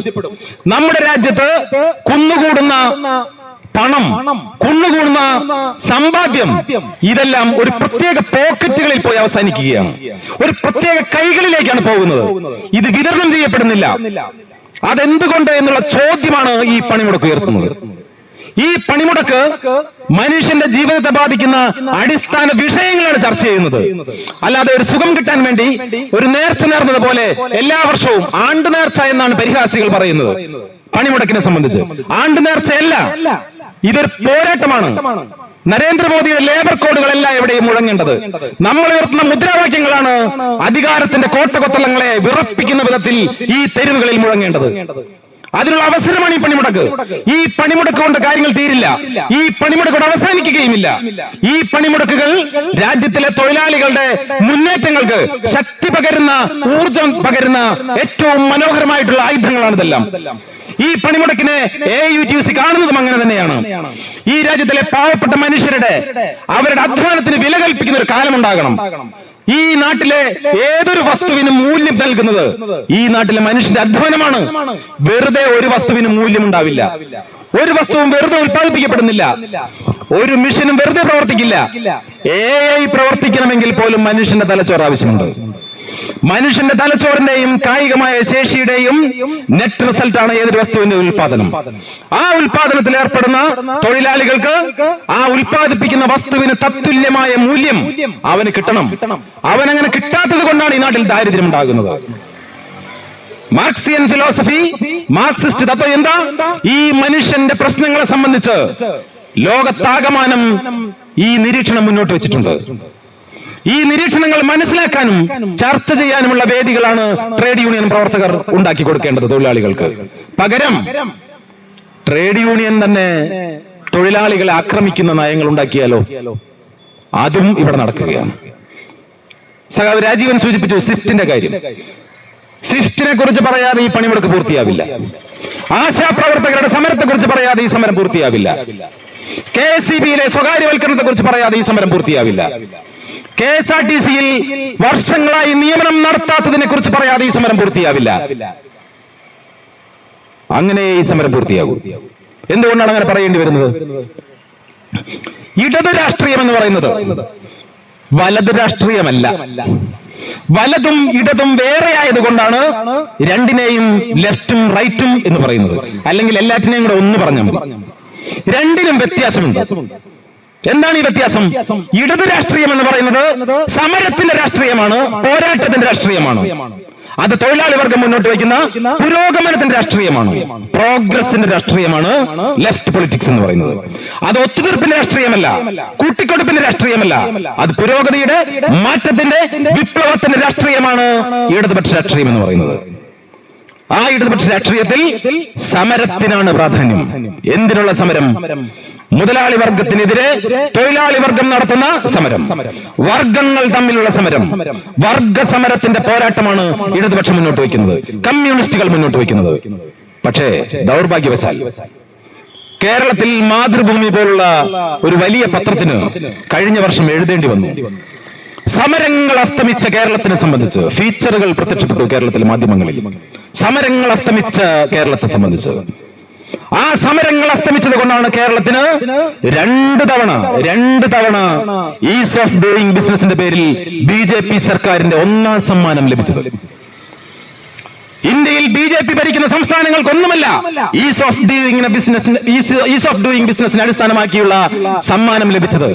Speaker 1: നമ്മുടെ രാജ്യത്ത് കുന്നുകൂടുന്ന പണം, കുന്നുകൂടുന്ന സമ്പാദ്യം, ഇതെല്ലാം ഒരു പ്രത്യേക പോക്കറ്റുകളിൽ പോയി അവസാനിക്കുകയാണ്. ഒരു പ്രത്യേക കൈകളിലേക്കാണ് പോകുന്നത്. ഇത് വിതരണം ചെയ്യപ്പെടുന്നില്ല. അതെന്തുകൊണ്ട് എന്നുള്ള ചോദ്യമാണ് ഈ പണിമുടക്ക് ഉയർത്തുന്നത്. ഈ പണിമുടക്ക് മനുഷ്യന്റെ ജീവിതത്തെ ബാധിക്കുന്ന അടിസ്ഥാന വിഷയങ്ങളാണ് ചർച്ച ചെയ്യുന്നത്. അല്ലാതെ ഒരു സുഖം കിട്ടാൻ വേണ്ടി ഒരു നേർച്ച നേർന്നത് പോലെ എല്ലാ വർഷവും ആണ്ട് നേർച്ച എന്നാണ് പരിഹാസികൾ പറയുന്നത്. പണിമുടക്കിനെ സംബന്ധിച്ച് ആണ്ട് നേർച്ചയല്ല, ഇതൊരു പോരാട്ടമാണ്. നരേന്ദ്രമോദിയുടെ ലേബർ കോഡുകളെല്ലാം എവിടെയും മുഴങ്ങേണ്ടത്. നമ്മൾ ഉയർത്തുന്ന മുദ്രാവാക്യങ്ങളാണ് അധികാരത്തിന്റെ കോട്ടകൊത്തളങ്ങളെ വിറപ്പിക്കുന്ന വിധത്തിൽ ഈ തെരുവുകളിൽ മുഴങ്ങേണ്ടത്. അതിനുള്ള അവസരമാണ് ഈ പണിമുടക്ക്. ഈ പണിമുടക്ക് കൊണ്ട് കാര്യങ്ങൾ തീരില്ല. ഈ പണിമുടക്കോട് അവസാനിക്കുകയുമില്ല. ഈ പണിമുടക്കുകൾ രാജ്യത്തിലെ തൊഴിലാളികളുടെ മുന്നേറ്റങ്ങൾക്ക് ശക്തി പകരുന്ന, ഊർജം പകരുന്ന ഏറ്റവും മനോഹരമായിട്ടുള്ള ആയുധങ്ങളാണ് ഇതെല്ലാം. ഈ പണിമുടക്കിനെ AUTUC കാണുന്നതും അങ്ങനെ തന്നെയാണ്. ഈ രാജ്യത്തിലെ പാവപ്പെട്ട മനുഷ്യരുടെ, അവരുടെ അധ്വാനത്തിന് വില കൽപ്പിക്കുന്ന ഒരു കാലമുണ്ടാകണം. ഈ നാട്ടിലെ ഏതൊരു വസ്തുവിനും മൂല്യം നൽകുന്നത് ഈ നാട്ടിലെ മനുഷ്യന്റെ അധ്വാനമാണ്. വെറുതെ ഒരു വസ്തുവിനും മൂല്യം ഉണ്ടാവില്ല. ഒരു വസ്തുവും വെറുതെ ഉൽപ്പാദിപ്പിക്കപ്പെടുന്നില്ല. ഒരു മിഷനും വെറുതെ പ്രവർത്തിക്കില്ല. AI പ്രവർത്തിക്കണമെങ്കിൽ പോലും മനുഷ്യന്റെ തലച്ചോറ് ആവശ്യമുണ്ട്. മനുഷ്യന്റെ തലച്ചോറിന്റെയും കായികമായ ശേഷിയുടെയും നെറ്റ് റിസൾട്ടാണ് ഏതൊരു വസ്തുവിന്റെ ഉൽപാദനം. ആ ഉൽപാദനത്തിൽ ഏർപ്പെടുന്ന തൊഴിലാളികൾക്ക് ആ ഉൽപാദിപ്പിക്കുന്ന വസ്തുവിന് തത്തുല്യമായ മൂല്യം അവന് കിട്ടണം. അവനങ്ങനെ കിട്ടാത്തത് കൊണ്ടാണ് ഈ നാട്ടിൽ ദാരിദ്ര്യം ഉണ്ടാകുന്നത്. മാർക്സിയൻ ഫിലോസഫി, മാർക്സിസ്റ്റ് തത്വം എന്താ? ഈ മനുഷ്യന്റെ പ്രശ്നങ്ങളെ സംബന്ധിച്ച് ലോകത്താകമാനം ഈ നിരീക്ഷണം മുന്നോട്ട് വെച്ചിട്ടുണ്ട്. ഈ നിരീക്ഷണങ്ങൾ മനസ്സിലാക്കാനും ചർച്ച ചെയ്യാനുമുള്ള വേദികളാണ് ട്രേഡ് യൂണിയൻ പ്രവർത്തകർ ഉണ്ടാക്കി കൊടുക്കേണ്ടത് തൊഴിലാളികൾക്ക്. പകരം ട്രേഡ് യൂണിയൻ തന്നെ തൊഴിലാളികളെ ആക്രമിക്കുന്ന നയങ്ങൾ ഉണ്ടാക്കിയാലോ? അതും ഇവിടെ നടക്കുകയാണ്. സഖാവ് രാജീവൻ സൂചിപ്പിച്ചു സ്വിഫ്റ്റിന്റെ കാര്യം. സ്വിഫ്റ്റിനെ കുറിച്ച് പറയാതെ ഈ പണിമുടക്ക് പൂർത്തിയാവില്ല. ആശാപ്രവർത്തകരുടെ സമരത്തെ കുറിച്ച് പറയാതെ ഈ സമരം പൂർത്തിയാവില്ല. KSEBയിലെ സ്വകാര്യവൽക്കരണത്തെ കുറിച്ച് പറയാതെ ഈ സമരം പൂർത്തിയാവില്ല. KSRTCയിൽ വർഷങ്ങളായി നിയമനം നടത്താത്തതിനെ കുറിച്ച് പറയാതെ ഈ സമരം പൂർത്തിയാവില്ല. അങ്ങനെ ഈ സമരം പൂർത്തിയാകും. എന്തുകൊണ്ടാണ് അങ്ങനെ പറയേണ്ടി വരുന്നത്? ഇടത് രാഷ്ട്രീയം എന്ന് പറയുന്നത് വലത് രാഷ്ട്രീയമല്ല. വലതും ഇടതും വേറെ ആയതുകൊണ്ടാണ് രണ്ടിനെയും ലെഫ്റ്റും റൈറ്റും എന്ന് പറയുന്നത്. അല്ലെങ്കിൽ എല്ലാറ്റിനെയും കൂടെ ഒന്ന് പറഞ്ഞാൽ മതി. രണ്ടിനും വ്യത്യാസമുണ്ട്. എന്താണ് ഈ വ്യത്യാസം? ഇടത് രാഷ്ട്രീയം എന്ന് പറയുന്നത് സമരത്തിന്റെ രാഷ്ട്രീയമാണ്, പോരാട്ടത്തിന്റെ രാഷ്ട്രീയമാണ്. അത് തൊഴിലാളി വർഗം മുന്നോട്ട് വയ്ക്കുന്ന പുരോഗമനത്തിന്റെ രാഷ്ട്രീയമാണ്, പ്രോഗ്രസിന്റെ രാഷ്ട്രീയമാണ് ലെഫ്റ്റ് പൊളിറ്റിക്സ് എന്ന് പറയുന്നത്. അത് ഒത്തുതീർപ്പിന്റെ രാഷ്ട്രീയമല്ല, കൂട്ടിക്കൊടുപ്പിന്റെ രാഷ്ട്രീയമല്ല. അത് പുരോഗതിയുടെ, മാറ്റത്തിന്റെ, വിപ്ലവത്തിന്റെ രാഷ്ട്രീയമാണ് ഇടതുപക്ഷ രാഷ്ട്രീയം എന്ന് പറയുന്നത്. ആ ഇടതുപക്ഷ രാഷ്ട്രീയത്തിൽ സമരത്തിനാണ് പ്രാധാന്യം. എന്തിനുള്ള സമരം? മുതലാളി വർഗത്തിനെതിരെ തൊഴിലാളി വർഗം നടത്തുന്ന സമരം, വർഗങ്ങൾ തമ്മിലുള്ള സമരം, വർഗ സമരത്തിന്റെ പോരാട്ടമാണ് ഇടതുപക്ഷം മുന്നോട്ട് വയ്ക്കുന്നത്, കമ്മ്യൂണിസ്റ്റുകൾ മുന്നോട്ട് വയ്ക്കുന്നത്. പക്ഷേ ദൗർഭാഗ്യവശാൽ കേരളത്തിൽ മാതൃഭൂമി പോലുള്ള ഒരു വലിയ പത്രത്തിന് കഴിഞ്ഞ വർഷം എഴുതേണ്ടി വന്നു. സമരങ്ങൾ അസ്തമിച്ച കേരളത്തിനെ സംബന്ധിച്ച് ഫീച്ചറുകൾ പ്രത്യക്ഷപ്പെട്ടു കേരളത്തിലെ മാധ്യമങ്ങളിൽ. സമരങ്ങൾ അസ്തമിച്ച കേരളത്തെ സംബന്ധിച്ച്. ആ സമരങ്ങൾ അസ്തമിച്ചത് കൊണ്ടാണ് കേരളത്തിന് രണ്ട് തവണ ഈസ് ഓഫ് ഡൂയിങ് ബിസിനസിന്റെ പേരിൽ BJP സർക്കാരിന്റെ 1ാം സമ്മാനം ലഭിച്ചത്. ഇന്ത്യയിൽ BJP ഭരിക്കുന്ന സംസ്ഥാനങ്ങൾക്കൊന്നുമല്ല ഈസ് ഓഫ് ഡൂയിങ് ബിസിനസിനെ അടിസ്ഥാനമാക്കിയുള്ള സമ്മാനം ലഭിച്ചത്.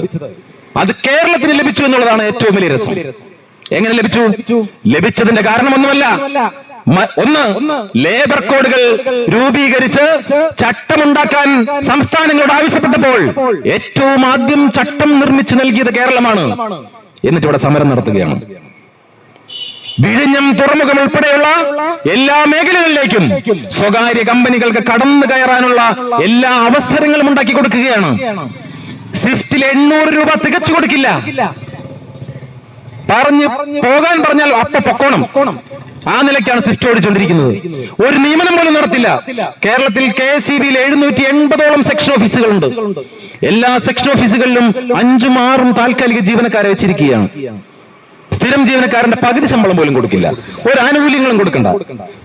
Speaker 1: അത് കേരളത്തിന് ലഭിച്ചു എന്നുള്ളതാണ് ഏറ്റവും വലിയ രസം. എങ്ങനെ ലഭിച്ചു? ലഭിച്ചതിന്റെ കാരണമൊന്നുമല്ല. ഒന്ന്, ലേബർ കോഡുകൾ രൂപീകരിച്ച് ചട്ടമുണ്ടാക്കാൻ സംസ്ഥാനങ്ങളോട് ആവശ്യപ്പെട്ടപ്പോൾ ഏറ്റവും ആദ്യം ചട്ടം നിർമ്മിച്ചു നൽകിയത് കേരളമാണ്. എന്നിട്ട് ഇവിടെ സമരം നടത്തുകയാണ്. വിഴിഞ്ഞം തുറമുഖം ഉൾപ്പെടെയുള്ള എല്ലാ മേഖലകളിലേക്കും സ്വകാര്യ കമ്പനികൾക്ക് കടന്നു കയറാനുള്ള എല്ലാ അവസരങ്ങളും ഉണ്ടാക്കി കൊടുക്കുകയാണ്. സ്വിഫ്റ്റിൽ 800 രൂപ തികച്ചു കൊടുക്കില്ല. പോകാൻ പറഞ്ഞാൽ അപ്പ പൊക്കോണം. ആ നിലയ്ക്കാണ് സ്വിഫ്റ്റ് ഓടിച്ചുകൊണ്ടിരിക്കുന്നത്. ഒരു നിയമനം പോലും നടത്തില്ല. കേരളത്തിൽ KSEBയിൽ 780ഓളം സെക്ഷൻ ഓഫീസുകളുണ്ട്. എല്ലാ സെക്ഷൻ ഓഫീസുകളിലും 5ഉം 6ഉം താൽക്കാലിക ജീവനക്കാരെ വെച്ചിരിക്കുകയാണ്. സ്ഥിരം ജീവനക്കാരന്റെ പകുതി ശമ്പളം പോലും കൊടുക്കില്ല, ഒരു ആനുകൂല്യങ്ങളും കൊടുക്കണ്ട.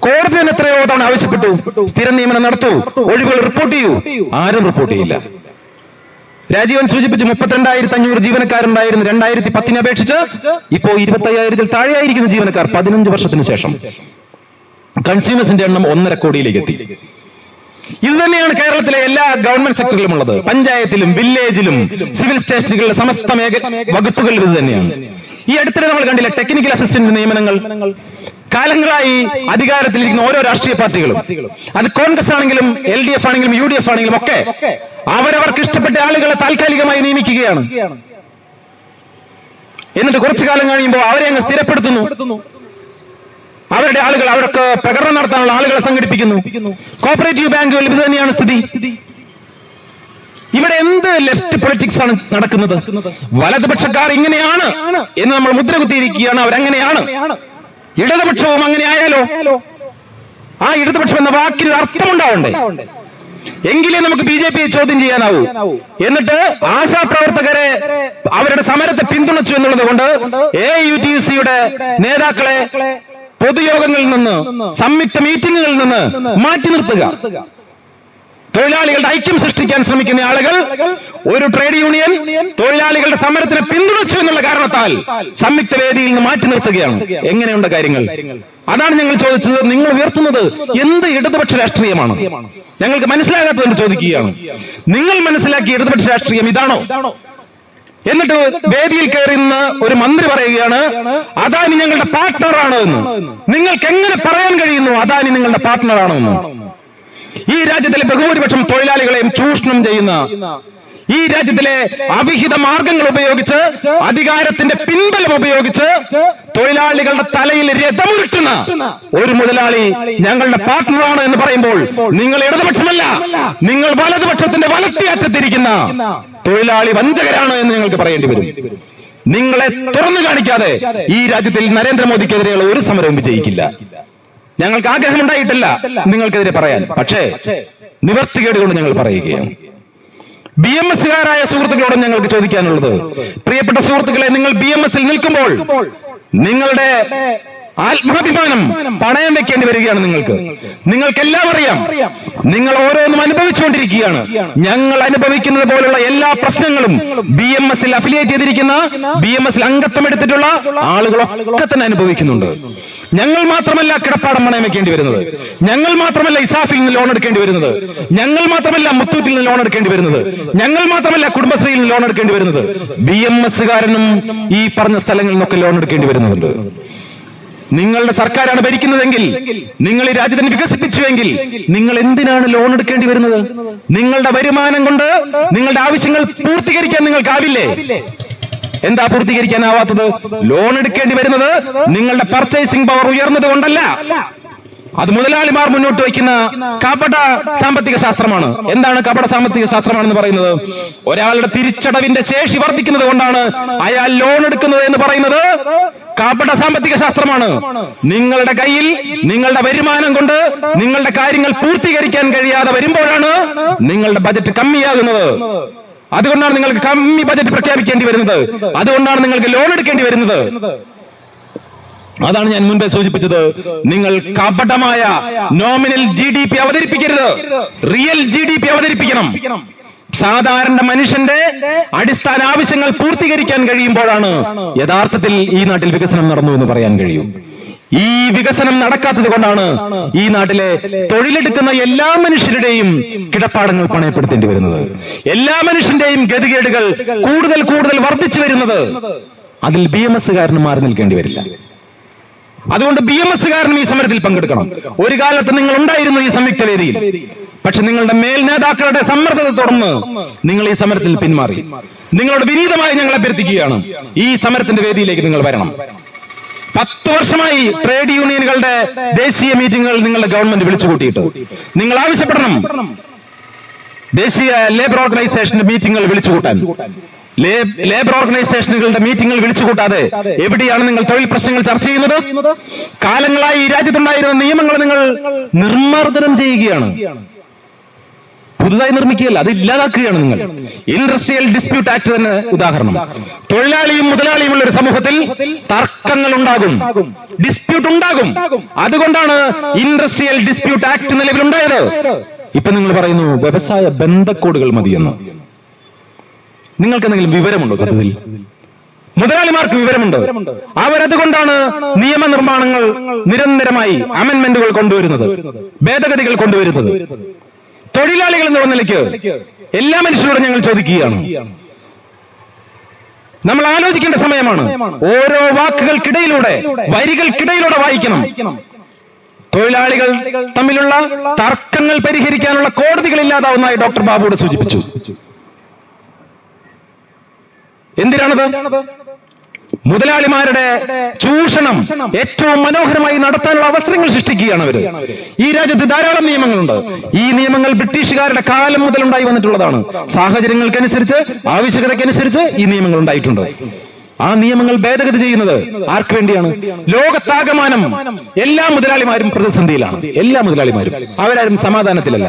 Speaker 1: കോടതി തന്നെ എത്രയോ തവണ ആവശ്യപ്പെട്ടു, സ്ഥിരം നിയമനം നടത്തൂ, ഒഴിവുകൾ റിപ്പോർട്ട് ചെയ്യൂ. ആരും റിപ്പോർട്ട് ചെയ്യില്ല. രാജീവൻ സൂചിപ്പിച്ച് 32,500 ജീവനക്കാരുണ്ടായിരുന്നു 2010 അപേക്ഷിച്ച്. ഇപ്പോ 25,000-ൽ താഴെയായിരിക്കുന്ന ജീവനക്കാർ 15 വർഷത്തിന് ശേഷം. കൺസ്യൂമേഴ്സിന്റെ എണ്ണം 1.5 കോടിയിലേക്ക് എത്തി. ഇത് തന്നെയാണ് കേരളത്തിലെ എല്ലാ ഗവൺമെന്റ് സെക്ടറിലും ഉള്ളത്. പഞ്ചായത്തിലും വില്ലേജിലും സിവിൽ സ്റ്റേഷനുകളിലെ സമസ്ത വകുപ്പുകളിലും ഇത് തന്നെയാണ്. ഈ അടുത്തിടെ നമ്മൾ കണ്ടില്ല ടെക്നിക്കൽ അസിസ്റ്റന്റ് നിയമനങ്ങൾ. കാലങ്ങളായി അധികാരത്തിലിരിക്കുന്ന ഓരോ രാഷ്ട്രീയ പാർട്ടികളും, അത് കോൺഗ്രസ് ആണെങ്കിലും LDF ആണെങ്കിലും UDF ആണെങ്കിലും ഒക്കെ അവരവർക്ക് ഇഷ്ടപ്പെട്ട ആളുകളെ താൽക്കാലികമായി നിയമിക്കുകയാണ്. എന്നിട്ട് കുറച്ചു കാലം കഴിയുമ്പോൾ അവരെ അങ്ങ് സ്ഥിരപ്പെടുത്തുന്നു. അവരുടെ ആളുകൾ അവർക്ക് പ്രകടനം നടത്താനുള്ള ആളുകളെ സംഘടിപ്പിക്കുന്നു. കോപ്പറേറ്റീവ് ബാങ്കുകൾ ഇത് തന്നെയാണ് സ്ഥിതി. ഇവിടെ എന്ത് ലെഫ്റ്റ് പൊളിറ്റിക്സ് ആണ് നടക്കുന്നത്? വലതുപക്ഷക്കാർ ഇങ്ങനെയാണ് എന്ന് നമ്മൾ മുദ്ര കുത്തിയിരിക്കുകയാണ്. അവരങ്ങനെയാണ്. ഇടതുപക്ഷവും അങ്ങനെ ആയാലോ? ആ ഇടതുപക്ഷം എന്ന വാക്കിന് അർത്ഥമുണ്ടാവണ്ടേ? എങ്കിലേ നമുക്ക് BJPയെ ചോദ്യം ചെയ്യാനാവൂ. എന്നിട്ട് ആശാപ്രവർത്തകരെ അവരുടെ സമരത്തെ പിന്തുണച്ചു എന്നുള്ളത് കൊണ്ട് AUTUCയുടെ നേതാക്കളെ പൊതുയോഗങ്ങളിൽ നിന്ന്, സംയുക്ത മീറ്റിംഗുകളിൽ നിന്ന് മാറ്റി നിർത്തുക. തൊഴിലാളികളുടെ ഐക്യം സൃഷ്ടിക്കാൻ ശ്രമിക്കുന്ന ആളുകൾ ഒരു ട്രേഡ് യൂണിയൻ തൊഴിലാളികളുടെ സമരത്തിന് പിന്തുണച്ചു എന്നുള്ള കാരണത്താൽ സംയുക്ത വേദിയിൽ നിന്ന് മാറ്റി നിർത്തുകയാണ്. എങ്ങനെയുണ്ട് കാര്യങ്ങൾ? അതാണ് ഞങ്ങൾ ചോദിച്ചത്. നിങ്ങൾ ഉയർത്തുന്നത് എന്ത് ഇടതുപക്ഷ രാഷ്ട്രീയമാണ്? ഞങ്ങൾക്ക് മനസ്സിലാകാത്തതുകൊണ്ട് ചോദിക്കുകയാണ്. നിങ്ങൾ മനസ്സിലാക്കിയ ഇടതുപക്ഷ രാഷ്ട്രീയം ഇതാണോ? എന്നിട്ട് വേദിയിൽ കയറുന്ന ഒരു മന്ത്രി പറയുകയാണ് അദാനി ഞങ്ങളുടെ പാർട്ട്ണറാണ് എന്ന്. നിങ്ങൾക്ക് എങ്ങനെ പറയാൻ കഴിയുന്നു അദാനി നിങ്ങളുടെ പാർട്ട്ണറാണോ എന്ന്? ഈ രാജ്യത്തിലെ ബഹുഭൂരിപക്ഷം തൊഴിലാളികളെയും ചൂഷണം ചെയ്യുന്ന, ഈ രാജ്യത്തിലെ അവിഹിത മാർഗങ്ങൾ ഉപയോഗിച്ച്, അധികാരത്തിന്റെ പിൻബലം ഉപയോഗിച്ച് തൊഴിലാളികളുടെ തലയിൽ രഥമുരുട്ടുന്ന ഒരു മുതലാളി ഞങ്ങളുടെ പാർട്ട്ണറാണ് എന്ന് പറയുമ്പോൾ നിങ്ങൾ ഇടതുപക്ഷമല്ല, നിങ്ങൾ വലതുപക്ഷത്തിന്റെ വലത്തിയറ്റത്തിരിക്കുന്ന തൊഴിലാളി വഞ്ചകരാണ് എന്ന് ഞങ്ങൾക്ക് പറയേണ്ടി വരും. നിങ്ങളെ തുറന്നു കാണിക്കാതെ ഈ രാജ്യത്തിൽ നരേന്ദ്രമോദിക്കെതിരെയുള്ള ഒരു സമരവും വിജയിക്കില്ല. ഞങ്ങൾക്ക് ആഗ്രഹമുണ്ടായിട്ടില്ല നിങ്ങൾക്കെതിരെ പറയാൻ, പക്ഷേ നിവർത്തികേട് കൊണ്ട് ഞങ്ങൾ പറയുകയാണ്. BMS-കാരായ സുഹൃത്തുക്കളോട് ഞങ്ങൾക്ക് ചോദിക്കാനുള്ളത്, പ്രിയപ്പെട്ട സുഹൃത്തുക്കളെ, നിങ്ങൾ BMS-ൽ നിൽക്കുമ്പോൾ നിങ്ങളുടെ ആത്മാഭിമാനം പണയം വെക്കേണ്ടി വരികയാണ്. നിങ്ങൾക്കെല്ലാം അറിയാം, നിങ്ങൾ ഓരോന്നും അനുഭവിച്ചുകൊണ്ടിരിക്കുകയാണ്. ഞങ്ങൾ അനുഭവിക്കുന്നത് പോലുള്ള എല്ലാ പ്രശ്നങ്ങളും BMS-ൽ അഫിലിയേറ്റ് ചെയ്തിരിക്കുന്ന, BMS-ൽ അംഗത്വം എടുത്തിട്ടുള്ള ആളുകളൊക്കെ തന്നെ അനുഭവിക്കുന്നുണ്ട്. ഞങ്ങൾ മാത്രമല്ല കിടപ്പാടം പണയം വെക്കേണ്ടി വരുന്നത്, ഞങ്ങൾ മാത്രമല്ല ഇസാഫിൽ നിന്ന് ലോൺ എടുക്കേണ്ടി വരുന്നത്, ഞങ്ങൾ മാത്രമല്ല മുത്തൂറ്റിൽ നിന്ന് ലോൺ എടുക്കേണ്ടി വരുന്നത്, ഞങ്ങൾ മാത്രമല്ല കുടുംബശ്രീയിൽ നിന്ന് ലോൺ എടുക്കേണ്ടി വരുന്നത്, BMS-കാരനും ഈ പറഞ്ഞ സ്ഥലങ്ങളിൽ നിന്നൊക്കെ ലോൺ എടുക്കേണ്ടി വരുന്നുണ്ട്. നിങ്ങളുടെ സർക്കാരാണ് ഭരിക്കുന്നതെങ്കിൽ, നിങ്ങൾ ഈ രാജ്യത്തിന് വികസിപ്പിച്ചുവെങ്കിൽ നിങ്ങൾ എന്തിനാണ് ലോൺ എടുക്കേണ്ടി വരുന്നത്? നിങ്ങളുടെ വരുമാനം കൊണ്ട് നിങ്ങളുടെ ആവശ്യങ്ങൾ പൂർത്തീകരിക്കാൻ നിങ്ങൾക്കാവില്ലേ? എന്താ പൂർത്തീകരിക്കാനാവാത്തത്? ലോൺ എടുക്കേണ്ടി വരുന്നത് നിങ്ങളുടെ പർച്ചേസിംഗ് പവർ ഉയർന്നത് കൊണ്ടല്ല, അത് മുതലാളിമാർ മുന്നോട്ട് വയ്ക്കുന്ന കപട സാമ്പത്തിക ശാസ്ത്രമാണ്. എന്താണ് കപട സാമ്പത്തിക ശാസ്ത്രമാണെന്ന് പറയുന്നത്? ഒരാളുടെ തിരിച്ചടവിന്റെ ശേഷി വർദ്ധിക്കുന്നത് കൊണ്ടാണ് അയാൾ ലോൺ എടുക്കുന്നത് എന്ന് പറയുന്നത് കപട സാമ്പത്തിക ശാസ്ത്രമാണ്. നിങ്ങളുടെ കയ്യിൽ നിങ്ങളുടെ വരുമാനം കൊണ്ട് നിങ്ങളുടെ കാര്യങ്ങൾ പൂർത്തീകരിക്കാൻ കഴിയാതെ വരുമ്പോഴാണ് നിങ്ങളുടെ ബജറ്റ് കമ്മിയാകുന്നത്. അതുകൊണ്ടാണ് നിങ്ങൾക്ക് കമ്മി ബജറ്റ് പ്രഖ്യാപിക്കേണ്ടി വരുന്നത്, അതുകൊണ്ടാണ് നിങ്ങൾക്ക് ലോൺ എടുക്കേണ്ടി വരുന്നത്. അതാണ് ഞാൻ മുൻപേ സൂചിപ്പിച്ചത്. നിങ്ങൾ കപടമായ നോമിനൽ GDP അവതരിപ്പിക്കരുത്, റിയൽ GDP അവതരിപ്പിക്കണം. സാധാരണ മനുഷ്യന്റെ അടിസ്ഥാന ആവശ്യങ്ങൾ പൂർത്തീകരിക്കാൻ കഴിയുമ്പോഴാണ് യഥാർത്ഥത്തിൽ ഈ നാട്ടിൽ വികസനം നടന്നു എന്ന് പറയാൻ കഴിയും. ഈ വികസനം നടക്കാത്തത് കൊണ്ടാണ് ഈ നാട്ടിലെ തൊഴിലെടുക്കുന്ന എല്ലാ മനുഷ്യരുടെയും കിടപ്പാടങ്ങൾ പണയപ്പെടുത്തേണ്ടി വരുന്നത്, എല്ലാ മനുഷ്യന്റെയും ഗതികേടുകൾ കൂടുതൽ കൂടുതൽ വർദ്ധിച്ചു വരുന്നത്. അതിൽ BMS-കാരന് മാറി നിൽക്കേണ്ടി വരില്ല. അതുകൊണ്ട് BMS-കാരനും ഈ സമരത്തിൽ പങ്കെടുക്കണം. ഒരു കാലത്ത് നിങ്ങൾ ഉണ്ടായിരുന്നു ഈ സംയുക്ത വേദിയിൽ, പക്ഷെ നിങ്ങളുടെ മേൽ നേതാക്കളുടെ സമ്മർദ്ദത്തെ തുടർന്ന് നിങ്ങൾ ഈ സമരത്തിൽ പിന്മാറി. നിങ്ങളോട് വിനീതമായി ഞങ്ങൾ അഭ്യർത്ഥിക്കുകയാണ്, ഈ സമരത്തിന്റെ വേദിയിലേക്ക് നിങ്ങൾ വരണം. 10 വർഷമായി ട്രേഡ് യൂണിയനുകളുടെ ദേശീയ മീറ്റിംഗുകൾ നിങ്ങളുടെ ഗവൺമെന്റ് വിളിച്ചു കൂട്ടിയിട്ട് നിങ്ങൾ ആവശ്യപ്പെടണം ദേശീയ ലേബർ ഓർഗനൈസേഷന്റെ മീറ്റിംഗുകൾ വിളിച്ചുകൂട്ടാൻ. ലേബർ ഓർഗനൈസേഷനുകളുടെ മീറ്റിംഗുകൾ വിളിച്ചുകൂട്ടാതെ എവിടെയാണ് നിങ്ങൾ തൊഴിൽ പ്രശ്നങ്ങൾ ചർച്ച ചെയ്യുന്നത്? കാലങ്ങളായി ഈ രാജ്യത്തുണ്ടായിരുന്ന നിയമങ്ങൾ നിങ്ങൾ നിർമ്മാർജ്ജനം ചെയ്യുകയാണ്, പുതുതായി നിർമ്മിക്കുകയല്ല, അത് ഇല്ലാതാക്കുകയാണ് നിങ്ങൾ. ഇൻഡസ്ട്രിയൽ ഡിസ്പ്യൂട്ട് ആക്ട് തന്നെ ഉദാഹരണം. തൊഴിലാളിയും മുതലാളിയുമുള്ള ഒരു സമൂഹത്തിൽ തർക്കങ്ങൾ ഉണ്ടാകും, ഡിസ്പ്യൂട്ട് ഉണ്ടാകും. അതുകൊണ്ടാണ് ഇൻഡസ്ട്രിയൽ ഡിസ്പ്യൂട്ട് ആക്ട് നിലവിലുണ്ടായത്. ഇപ്പൊ നിങ്ങൾ പറയുന്നു വ്യവസായ ബന്ധക്കോടുകൾ മതിയെന്ന്. നിങ്ങൾക്ക് എന്തെങ്കിലും വിവരമുണ്ടോ? സത്യത്തിൽ മുതലാളിമാർക്ക് വിവരമുണ്ട്. അവരതുകൊണ്ടാണ് നിയമനിർമ്മാണങ്ങൾ നിരന്തരമായി അമെന്റ്മെന്റുകൾ കൊണ്ടുവരുന്നത്, ഭേദഗതികൾ കൊണ്ടുവരുന്നത്. തൊഴിലാളികൾ എന്നുള്ള നിലയ്ക്ക് എല്ലാ മനുഷ്യരോടും ഞങ്ങൾ ചോദിക്കുകയാണ്, നമ്മൾ ആലോചിക്കേണ്ട സമയമാണ്. ഓരോ വാക്കുകൾക്കിടയിലൂടെ, വരികൾക്കിടയിലൂടെ വായിക്കണം. തൊഴിലാളികൾ തമ്മിലുള്ള തർക്കങ്ങൾ പരിഹരിക്കാനുള്ള കോടതികൾ ഇല്ലാതാവുന്നതായി ഡോക്ടർ ബാബുവിടെ സൂചിപ്പിച്ചു. എന്തിനാണത്? മുതലാളിമാരുടെ ചൂഷണം ഏറ്റവും മനോഹരമായി നടത്താനുള്ള അവസരങ്ങൾ സൃഷ്ടിക്കുകയാണ് അവര്. ഈ രാജ്യത്ത് ധാരാളം നിയമങ്ങളുണ്ട്. ഈ നിയമങ്ങൾ ബ്രിട്ടീഷുകാരുടെ കാലം മുതൽ ഉണ്ടായി വന്നിട്ടുള്ളതാണ്. സാഹചര്യങ്ങൾക്കനുസരിച്ച്, ആവശ്യകതയ്ക്കനുസരിച്ച് ഈ നിയമങ്ങൾ ഉണ്ടായിട്ടുണ്ട്. ആ നിയമങ്ങൾ ഭേദഗതി ചെയ്യുന്നത് ആർക്ക് വേണ്ടിയാണ്? ലോകത്താകമാനം എല്ലാ മുതലാളിമാരും പ്രതിസന്ധിയിലാണ്. എല്ലാ മുതലാളിമാരും, അവരാരും സമാധാനത്തിലല്ല.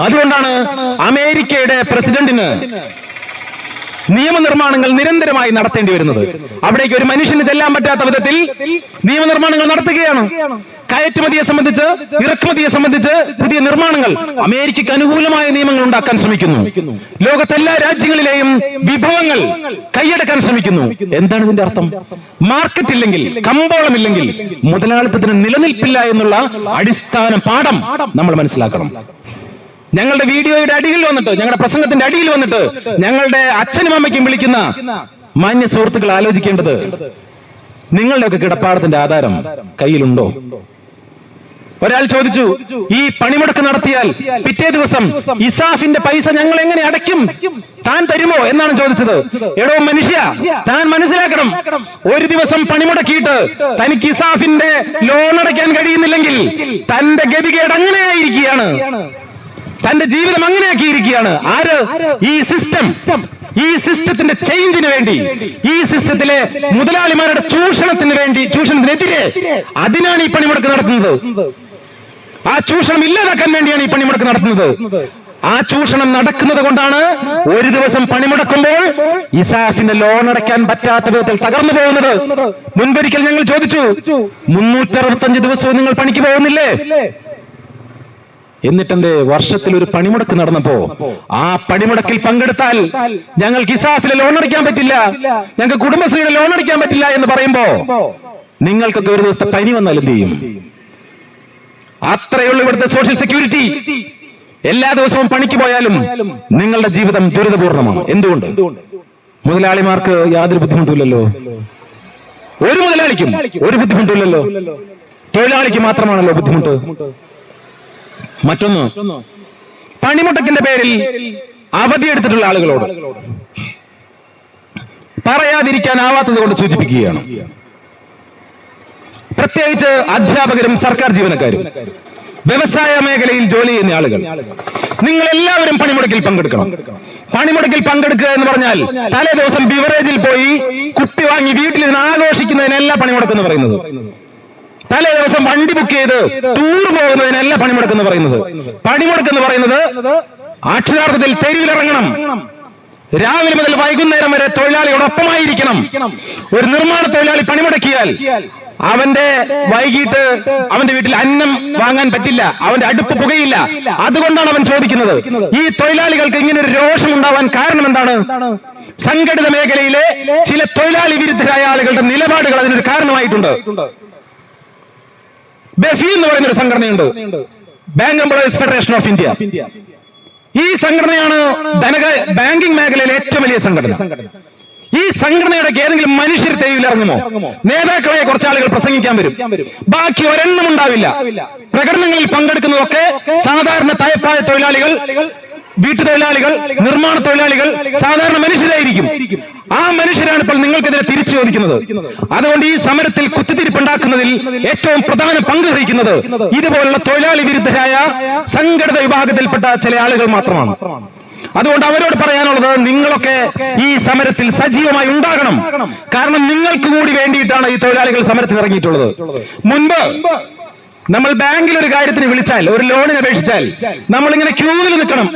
Speaker 1: അതുകൊണ്ടാണ് അമേരിക്കയുടെ പ്രസിഡന്റിന് നിയമനിർമ്മാണങ്ങൾ നിരന്തരമായി നടത്തേണ്ടി വരുന്നത്. അവിടേക്ക് ഒരു മനുഷ്യന് ചെല്ലാൻ പറ്റാത്ത വിധത്തിൽ നിയമനിർമ്മാണങ്ങൾ നടത്തുകയാണ്. കയറ്റുമതിയെ സംബന്ധിച്ച്, ഇറക്കുമതിയെ സംബന്ധിച്ച് പുതിയ നിർമ്മാണങ്ങൾ, അമേരിക്കയ്ക്ക് അനുകൂലമായ നിയമങ്ങൾ ഉണ്ടാക്കാൻ ശ്രമിക്കുന്നു. ലോകത്തെല്ലാ രാജ്യങ്ങളിലെയും വിഭവങ്ങൾ കൈയടക്കാൻ ശ്രമിക്കുന്നു. എന്താണ് ഇതിന്റെ അർത്ഥം? മാർക്കറ്റ് ഇല്ലെങ്കിൽ, കമ്പോളമില്ലെങ്കിൽ മുതലാളിത്തത്തിന് നിലനിൽപ്പില്ല എന്നുള്ള അടിസ്ഥാന പാഠം നമ്മൾ മനസ്സിലാക്കണം. ഞങ്ങളുടെ വീഡിയോയുടെ അടിയിൽ വന്നിട്ട്, ഞങ്ങളുടെ പ്രസംഗത്തിന്റെ അടിയിൽ വന്നിട്ട് ഞങ്ങളുടെ അച്ഛനും അമ്മയ്ക്കും വിളിക്കുന്ന മാന്യ സുഹൃത്തുക്കൾ ആലോചിക്കേണ്ടത്, നിങ്ങളുടെയൊക്കെ കിടപ്പാടത്തിന്റെ ആധാരം കയ്യിലുണ്ടോ? ഒരാൾ ചോദിച്ചു, ഈ പണിമുടക്ക് നടത്തിയാൽ പിറ്റേ ദിവസം ഇസാഫിന്റെ പൈസ ഞങ്ങൾ എങ്ങനെ അടയ്ക്കും, താൻ തരുമോ എന്നാണ് ചോദിച്ചത്. എടോ മനുഷ്യ, താൻ മനസ്സിലാക്കണം, ഒരു ദിവസം പണിമുടക്കിയിട്ട് തനിക്ക് ഇസാഫിന്റെ ലോൺ അടയ്ക്കാൻ കഴിയുന്നില്ലെങ്കിൽ തന്റെ ഗതികേട് അങ്ങനെയായിരിക്കുകയാണ്, തന്റെ ജീവിതം അങ്ങനെയാക്കിയിരിക്കുകയാണ്. ആര്? ഈ സിസ്റ്റം. ഈ സിസ്റ്റത്തിന്റെ ചേഞ്ചിന് വേണ്ടി, ഈ സിസ്റ്റത്തിലെ മുതലാളിമാരുടെ ചൂഷണത്തിനെതിരെ അതിനാണ് ഈ പണിമുടക്ക് നടത്തുന്നത്. ആ ചൂഷണം ഇല്ലാതാക്കാൻ വേണ്ടിയാണ് ഈ പണിമുടക്ക് നടത്തുന്നത്. ആ ചൂഷണം നടക്കുന്നത് കൊണ്ടാണ് ഒരു ദിവസം പണിമുടക്കുമ്പോൾ ഇസാഫിന്റെ ലോൺ അടയ്ക്കാൻ പറ്റാത്ത വിധത്തിൽ തകർന്നു പോകുന്നത്. മുൻപൊരിക്കൽ ഞങ്ങൾ ചോദിച്ചു, 365 ദിവസവും നിങ്ങൾ പണിക്ക് പോകുന്നില്ലേ? എന്നിട്ടെന്തേ വർഷത്തിൽ ഒരു പണിമുടക്ക് നടന്നപ്പോ ആ പണിമുടക്കിൽ പങ്കെടുത്താൽ ഞങ്ങൾക്ക് ഇസാഫിലെ ലോൺ അടയ്ക്കാൻ പറ്റില്ല, ഞങ്ങൾക്ക് കുടുംബശ്രീയുടെ ലോൺ അടയ്ക്കാൻ പറ്റില്ല എന്ന് പറയുമ്പോ നിങ്ങൾക്കൊക്കെ ഒരു ദിവസത്തെ പനി വന്നാൽ എന്ത് ചെയ്യും? അത്രയുള്ള ഇവിടുത്തെ സോഷ്യൽ സെക്യൂരിറ്റി. എല്ലാ ദിവസവും പണിക്ക് പോയാലും നിങ്ങളുടെ ജീവിതം ദുരിതപൂർണമാണ്. എന്തുകൊണ്ട്? മുതലാളിമാർക്ക് യാതൊരു ബുദ്ധിമുട്ടില്ലല്ലോ, ഒരു മുതലാളിക്കും ഒരു ബുദ്ധിമുട്ടില്ലല്ലോ, തൊഴിലാളിക്ക് മാത്രമാണല്ലോ ബുദ്ധിമുട്ട്. മറ്റൊന്ന്, പണിമുടക്കിന്റെ പേരിൽ അവധിയെടുത്തിട്ടുള്ള ആളുകളോട് പറയാതിരിക്കാനാവാത്തത് കൊണ്ട് സൂചിപ്പിക്കുകയാണ്. പ്രത്യേകിച്ച് അധ്യാപകരും സർക്കാർ ജീവനക്കാരും, വ്യവസായ മേഖലയിൽ ജോലി ചെയ്യുന്ന ആളുകൾ, നിങ്ങൾ എല്ലാവരും പണിമുടക്കിൽ പങ്കെടുക്കണം. പണിമുടക്കിൽ പങ്കെടുക്കുക എന്ന് പറഞ്ഞാൽ തലേ ദിവസം ബിവറേജിൽ പോയി കുട്ടി വാങ്ങി വീട്ടിൽ നിന്ന് ആഘോഷിക്കുന്നതിനല്ല പണിമുടക്ക് എന്ന് പറയുന്നത്. തലേ ദിവസം വണ്ടി ബുക്ക് ചെയ്ത് ടൂർ പോകുന്നതിനല്ല പണിമുടക്ക് എന്ന് പറയുന്നത്. പണിമുടക്ക് എന്ന് പറയുന്നത് അക്ഷരാർത്ഥത്തിൽ തെരുവിലിറങ്ങണം, രാവിലെ മുതൽ വൈകുന്നേരം വരെ തൊഴിലാളിയോടൊപ്പമായിരിക്കണം. ഒരു നിർമ്മാണ തൊഴിലാളി പണിമുടക്കിയാൽ അവന്റെ വൈകിട്ട് അവന്റെ വീട്ടിൽ അന്നം വാങ്ങാൻ പറ്റില്ല, അവന്റെ അടുപ്പ് പുകയില്ല. അതുകൊണ്ടാണ് അവൻ ചോദിക്കുന്നത്. ഈ തൊഴിലാളികൾക്ക് ഇങ്ങനെ ഒരു രോഷം ഉണ്ടാവാൻ കാരണം എന്താണ്? സംഘടിത മേഖലയിലെ ചില തൊഴിലാളി വിരുദ്ധരായ ആളുകളുടെ നിലപാടുകൾ അതിനൊരു കാരണമായിട്ടുണ്ട്. ബെഫി എന്ന് പറയുന്ന ഒരു സംഘടനയുണ്ട്, bank employees federation of India. ഈ സംഘടനയാണ് ബാങ്കിംഗ് മേഖലയിലെ ഏറ്റവും വലിയ സംഘടന. ഈ സംഘടനയുടെ ഏതെങ്കിലും മനുഷ്യർ തെരുവിൽ ഇറങ്ങുമോ? നേതാക്കളെ കുറച്ച് ആളുകൾ പ്രസംഗിക്കാൻ വരും, ബാക്കി ഒരെണ്ണം ഉണ്ടാവില്ല. പ്രകടനങ്ങളിൽ പങ്കെടുക്കുന്നതൊക്കെ സാധാരണ തയപ്പായ തൊഴിലാളികൾ, വീട്ടുതൊഴിലാളികൾ, നിർമ്മാണ തൊഴിലാളികൾ, സാധാരണ മനുഷ്യരായിരിക്കും. ആ മനുഷ്യരാണ് ഇപ്പോൾ നിങ്ങൾക്കെതിരെ തിരിച്ചു ചോദിക്കുന്നത്. അതുകൊണ്ട് ഈ സമരത്തിൽ കുത്തിത്തിരിപ്പുണ്ടാക്കുന്നതിൽ ഏറ്റവും പ്രധാന പങ്ക് വഹിക്കുന്നത് ഇതുപോലുള്ള തൊഴിലാളി വിരുദ്ധരായ സംഘടിത വിഭാഗത്തിൽപ്പെട്ട ചില ആളുകൾ മാത്രമാണ്. അതുകൊണ്ട് അവരോട് പറയാനുള്ളത്, നിങ്ങളൊക്കെ ഈ സമരത്തിൽ സജീവമായി ഉണ്ടാകണം. കാരണം നിങ്ങൾക്ക് കൂടി വേണ്ടിയിട്ടാണ് ഈ തൊഴിലാളികൾ സമരത്തിൽ ഇറങ്ങിയിട്ടുള്ളത്. മുൻപ് നമ്മൾ ബാങ്കിൽ ഒരു കാര്യത്തിന് വിളിച്ചാൽ, ഒരു ലോണിന് അപേക്ഷിച്ചാൽ നമ്മളിങ്ങനെ ക്യൂവിൽ നിൽക്കണം.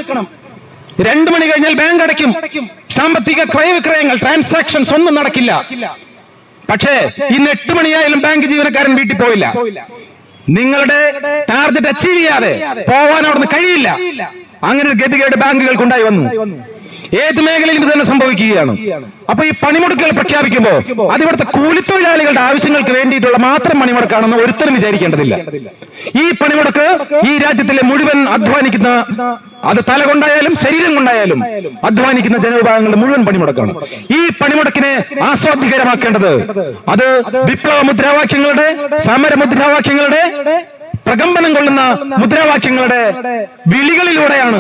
Speaker 1: 2 മണി കഴിഞ്ഞാൽ ബാങ്ക് അടയ്ക്കും. സാമ്പത്തിക ക്രയവിക്രയങ്ങൾ, ട്രാൻസാക്ഷൻസ് ഒന്നും നടക്കില്ല. പക്ഷേ ഇന്ന് 8 മണിയായാലും ബാങ്ക് ജീവനക്കാരൻ വീട്ടിൽ പോയില്ല. നിങ്ങളുടെ ടാർഗറ്റ് അച്ചീവ് ചെയ്യാതെ പോവാൻ അവിടുന്ന് കഴിയില്ല. അങ്ങനെ ഒരു ഗതികേട് ബാങ്കുകൾക്ക് ഉണ്ടായി വന്നു. ഏത് മേഖലയിലും ഇത് തന്നെ സംഭവിക്കുകയാണ്. അപ്പൊ ഈ പണിമുടക്കുകൾ പ്രഖ്യാപിക്കുമ്പോൾ അത് ഇവിടുത്തെ കൂലിത്തൊഴിലാളികളുടെ ആവശ്യങ്ങൾക്ക് വേണ്ടിയിട്ടുള്ള മാത്രം പണിമുടക്കാണെന്ന് ഒരുത്തരും വിചാരിക്കേണ്ടതില്ല. ഈ പണിമുടക്ക് ഈ രാജ്യത്തിലെ മുഴുവൻ അധ്വാനിക്കുന്ന, അത് തല കൊണ്ടായാലും ശരീരം കൊണ്ടായാലും അധ്വാനിക്കുന്ന ജനവിഭാഗങ്ങളുടെ മുഴുവൻ പണിമുടക്കാണ്. ഈ പണിമുടക്കിനെ ആസ്വാദ്യകരമാക്കേണ്ടത് അത് വിപ്ലവ മുദ്രാവാക്യങ്ങളുടെ, സമര മുദ്രാവാക്യങ്ങളുടെ, പ്രകമ്പനം കൊള്ളുന്ന മുദ്രാവാക്യങ്ങളുടെ വിളികളിലൂടെയാണ്,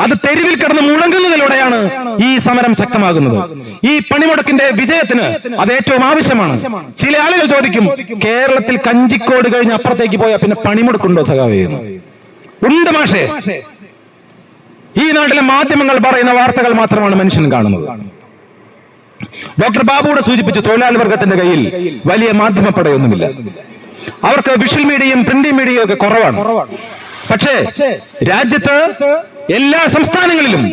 Speaker 1: അത് തെരുവിൽ കിടന്ന് മുഴങ്ങുന്നതിലൂടെയാണ് ഈ സമരം ശക്തമാകുന്നത്. ഈ പണിമുടക്കിന്റെ വിജയത്തിന് അത് ഏറ്റവും ആവശ്യമാണ്. ചില ആളുകൾ ചോദിക്കും, കേരളത്തിൽ കഞ്ചിക്കോട് കഴിഞ്ഞ് അപ്പുറത്തേക്ക് പോയാൽ പിന്നെ പണിമുടക്കുണ്ടോ സഖാവേ? ഉണ്ട് മാഷേ. ഈ നാട്ടിലെ മാധ്യമങ്ങൾ പറയുന്ന വാർത്തകൾ മാത്രമാണ് മനുഷ്യൻ കാണുന്നത്. ഡോക്ടർ ബാബുവിടെ സൂചിപ്പിച്ചു, തൊഴിലാളി വർഗത്തിന്റെ കയ്യിൽ വലിയ മാധ്യമപ്പടയൊന്നുമില്ല. അവർക്ക് വിഷ്വൽ മീഡിയയും പ്രിന്റ് മീഡിയയും ഒക്കെ കുറവാണ്. പക്ഷേ രാജ്യത്ത് എല്ലാ സംസ്ഥാനങ്ങളിലും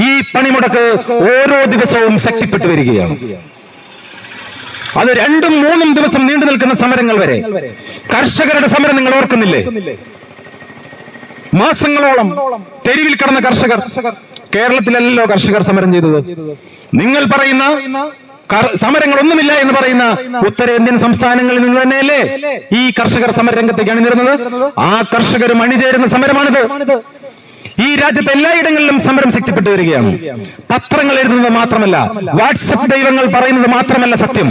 Speaker 1: ഈ പണിമുടക്ക് ഓരോ ദിവസവും ശക്തിപ്പെട്ടു വരികയാണ്. അത് 2-3 ദിവസം നീണ്ടു നിൽക്കുന്ന സമരങ്ങൾ വരെ. കർഷകരുടെ സമരം നിങ്ങൾ ഓർക്കുന്നില്ലേ? മാസങ്ങളോളം തെരുവിൽ കിടന്ന കർഷകർ. കേരളത്തിലല്ലോ കർഷകർ സമരം ചെയ്തത്. നിങ്ങൾ പറയുന്ന സമരങ്ങളൊന്നുമില്ല എന്ന് പറയുന്ന ഉത്തരേന്ത്യൻ സംസ്ഥാനങ്ങളിൽ നിന്ന് തന്നെയല്ലേ ഈ കർഷകർ സമരരംഗത്തേക്ക് അണിനിരുന്നത്? ആ കർഷകരും അണിചേരുന്ന സമരമാണിത്. ഈ രാജ്യത്ത് എല്ലായിടങ്ങളിലും സമരം ശക്തിപ്പെട്ടു വരികയാണ്. പത്രങ്ങൾ എഴുതുന്നത് മാത്രമല്ല, വാട്സപ്പ് ദൈവങ്ങൾ പറയുന്നത് മാത്രമല്ല സത്യം.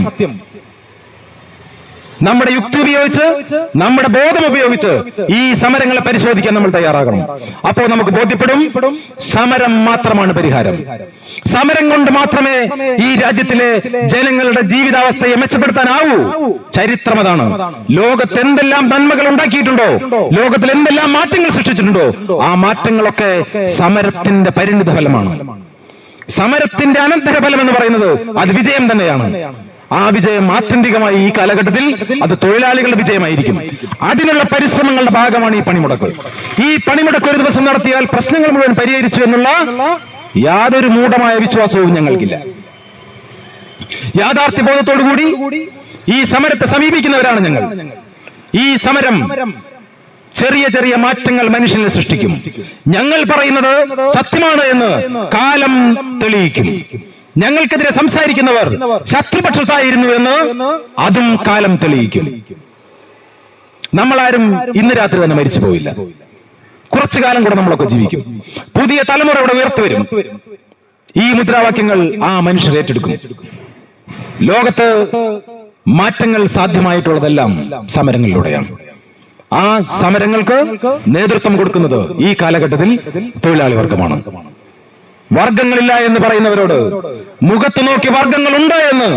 Speaker 1: നമ്മുടെ യുക്തി ഉപയോഗിച്ച്, നമ്മുടെ ബോധം ഉപയോഗിച്ച് ഈ സമരങ്ങളെ പരിശോധിക്കാൻ നമ്മൾ തയ്യാറാകണം. അപ്പോൾ നമുക്ക് ബോധ്യപ്പെടും, സമരം മാത്രമാണ് പരിഹാരം. സമരം കൊണ്ട് മാത്രമേ ഈ രാജ്യത്തിലെ ജനങ്ങളുടെ ജീവിതാവസ്ഥയെ മെച്ചപ്പെടുത്താനാവൂ. ചരിത്രം അതാണ്. ലോകത്ത് എന്തെല്ലാം നന്മകൾ ഉണ്ടാക്കിയിട്ടുണ്ടോ, ലോകത്തിൽ എന്തെല്ലാം മാറ്റങ്ങൾ സൃഷ്ടിച്ചിട്ടുണ്ടോ, ആ മാറ്റങ്ങളൊക്കെ സമരത്തിന്റെ പരിണിത ഫലമാണ്. സമരത്തിന്റെ അനന്തരഫലം എന്ന് പറയുന്നത് അത് വിജയം തന്നെയാണ്. ആ വിജയം ആത്യന്തികമായി ഈ കാലഘട്ടത്തിൽ അത് തൊഴിലാളികളുടെ വിജയമായിരിക്കും. അതിനുള്ള പരിശ്രമങ്ങളുടെ ഭാഗമാണ് ഈ പണിമുടക്ക്. ഈ പണിമുടക്ക് ഒരു ദിവസം നടത്തിയാൽ പ്രശ്നങ്ങൾ മുഴുവൻ പരിഹരിച്ചു എന്നുള്ള യാതൊരു മൂഢമായ വിശ്വാസവും ഞങ്ങൾക്കില്ല. യാഥാർത്ഥ്യബോധത്തോടുകൂടി ഈ സമരത്തെ സമീപിക്കുന്നവരാണ് ഞങ്ങൾ. ഈ സമരം ചെറിയ ചെറിയ മാറ്റങ്ങൾ മനുഷ്യനെ സൃഷ്ടിക്കും. ഞങ്ങൾ പറയുന്നത് സത്യമാണ് എന്ന് കാലം തെളിയിക്കും. ഞങ്ങൾക്കെതിരെ സംസാരിക്കുന്നവർ ശത്രുപക്ഷത്തായിരുന്നു എന്ന് അതും കാലം തെളിയിക്കും. നമ്മളാരും ഇന്ന് രാത്രി തന്നെ മരിച്ചു പോയില്ല. കുറച്ചു കാലം കൂടെ നമ്മളൊക്കെ ജീവിക്കും. പുതിയ തലമുറ ഇവിടെ ഉയർത്തു വരും. ഈ മുദ്രാവാക്യങ്ങൾ ആ മനുഷ്യർ ഏറ്റെടുക്കും. ലോകത്ത് മാറ്റങ്ങൾ സാധ്യമായിട്ടുള്ളതെല്ലാം സമരങ്ങളിലൂടെയാണ്. ആ സമരങ്ങൾക്ക് നേതൃത്വം കൊടുക്കുന്നത് ഈ കാലഘട്ടത്തിൽ തൊഴിലാളി വർഗമാണ്. വർഗങ്ങളില്ല എന്ന് പറയുന്നവരോട് മുഖത്ത് നോക്കി വർഗങ്ങളുണ്ട് എന്ന്,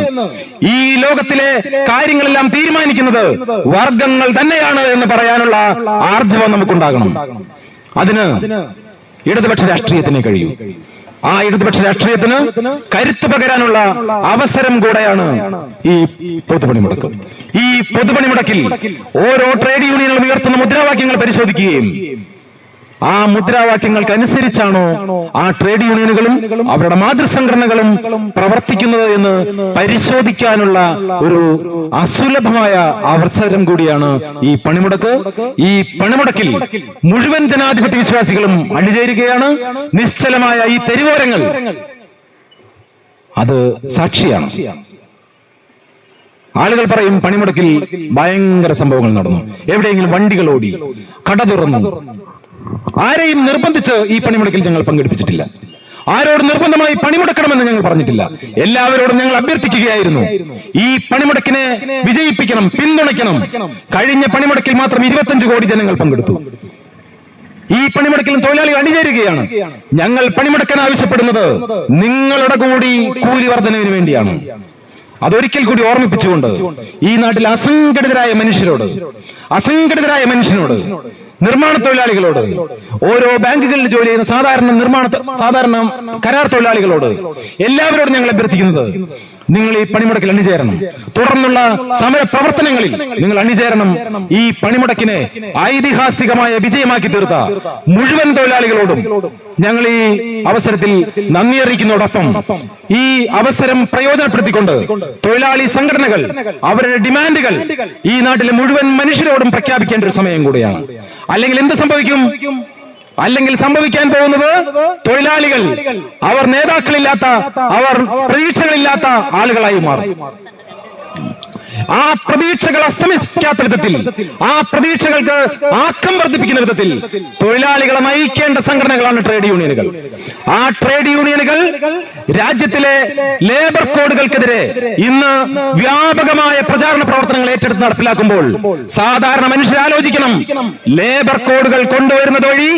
Speaker 1: ഈ ലോകത്തിലെ കാര്യങ്ങളെല്ലാം തീരുമാനിക്കുന്നത് വർഗങ്ങൾ തന്നെയാണ് എന്ന് പറയാനുള്ള ആർജവം നമുക്കുണ്ടാകണം. അതിന് ഇടതുപക്ഷ രാഷ്ട്രീയത്തിനെ കഴിയും. ആ ഇടതുപക്ഷ രാഷ്ട്രീയത്തിന് കരുത്തു പകരാനുള്ള അവസരം കൂടെയാണ് ഈ പൊതുപണിമുടക്ക്. ഈ പൊതുപണിമുടക്കിൽ ഓരോ ട്രേഡ് യൂണിയനുകളും ഉയർത്തുന്ന മുദ്രാവാക്യങ്ങൾ പരിശോധിക്കുകയും ആ മുദ്രാവാക്യങ്ങൾക്ക് അനുസരിച്ചാണോ ആ ട്രേഡ് യൂണിയനുകളും അവരുടെ മാതൃസംഘടനകളും പ്രവർത്തിക്കുന്നത് എന്ന് പരിശോധിക്കാനുള്ള ഒരു അസുലഭമായ അവസരം കൂടിയാണ് ഈ പണിമുടക്ക്. ഈ പണിമുടക്കിൽ മുഴുവൻ ജനാധിപത്യ വിശ്വാസികളും അണിചേരുകയാണ്. നിശ്ചലമായ ഈ തെരുവോരങ്ങൾ അത് സാക്ഷിയാണ്. ആളുകൾ പറയും പണിമുടക്കിൽ ഭയങ്കര സംഭവങ്ങൾ നടന്നു, എവിടെയെങ്കിലും വണ്ടികൾ ഓടി, കട തുറന്നു. ആരെയും നിർബന്ധിച്ച് ഈ പണിമുടക്കിൽ ഞങ്ങൾ പങ്കെടുപ്പിച്ചിട്ടില്ല. ആരോട് നിർബന്ധമായി പണിമുടക്കണമെന്ന് ഞങ്ങൾ പറഞ്ഞിട്ടില്ല. എല്ലാവരോടും ഞങ്ങൾ അഭ്യർത്ഥിക്കുകയായിരുന്നു, ഈ പണിമുടക്കിനെ വിജയിപ്പിക്കണം, പിന്തുണയ്ക്കണം. കഴിഞ്ഞ പണിമുടക്കിൽ മാത്രം 25 കോടി ജനങ്ങൾ പങ്കെടുത്തു. ഈ പണിമുടക്കിലും തൊഴിലാളികൾ അണിചേരുകയാണ്. ഞങ്ങൾ പണിമുടക്കാൻ ആവശ്യപ്പെടുന്നത് നിങ്ങളുടെ കൂടി കൂലി വർധനവിന് വേണ്ടിയാണ്. അതൊരിക്കൽ കൂടി ഓർമ്മിപ്പിച്ചുകൊണ്ട് ഈ നാട്ടിൽ അസംഘടിതരായ മനുഷ്യനോട്, നിർമ്മാണ തൊഴിലാളികളോട്, ഓരോ ബാങ്കുകളിൽ ജോലി ചെയ്യുന്ന സാധാരണ കരാർ തൊഴിലാളികളോട്, എല്ലാവരോടും ഞങ്ങൾ അഭ്യർത്ഥിക്കുന്നത് നിങ്ങൾ ഈ പണിമുടക്കിൽ അണിചേരണം. തുടർന്നുള്ള സമര പ്രവർത്തനങ്ങളിൽ നിങ്ങൾ അണിചേരണം. ഈ പണിമുടക്കിനെ ഐതിഹാസികമായ വിജയമാക്കി തീർത്ത മുഴുവൻ തൊഴിലാളികളോടും ഞങ്ങൾ ഈ അവസരത്തിൽ നന്ദി അറിയിക്കുന്നതോടൊപ്പം ഈ അവസരം പ്രയോജനപ്പെടുത്തിക്കൊണ്ട് തൊഴിലാളി സംഘടനകൾ അവരുടെ ഡിമാൻഡുകൾ ഈ നാട്ടിലെ മുഴുവൻ മനുഷ്യരോടും പ്രഖ്യാപിക്കേണ്ട ഒരു സമയം കൂടിയാണ്. അല്ലെങ്കിൽ എന്ത് സംഭവിക്കും? അല്ലെങ്കിൽ സംഭവിക്കാൻ പോകുന്നത് തൊഴിലാളികൾ അവർ നേതാക്കളില്ലാത്ത, അവർ പ്രതീക്ഷകളില്ലാത്ത ആളുകളായി മാറും. ആ പ്രതീക്ഷകൾ അസ്തമിക്കാത്ത വിധത്തിൽ, ആ പ്രതീക്ഷകൾക്ക് ആക്കം വർദ്ധിപ്പിക്കുന്ന വിധത്തിൽ തൊഴിലാളികളെ നയിക്കേണ്ട സംഘടനകളാണ് ട്രേഡ് യൂണിയനുകൾ. ആ ട്രേഡ് യൂണിയനുകൾ രാജ്യത്തിലെ ലേബർ കോഡുകൾക്കെതിരെ ഇന്ന് വ്യാപകമായ പ്രചാരണ പ്രവർത്തനങ്ങൾ ഏറ്റെടുത്ത് നടപ്പിലാക്കുമ്പോൾ സാധാരണ മനുഷ്യർ ആലോചിക്കണം, ലേബർ കോഡുകൾ കൊണ്ടുവരുന്നത് വഴി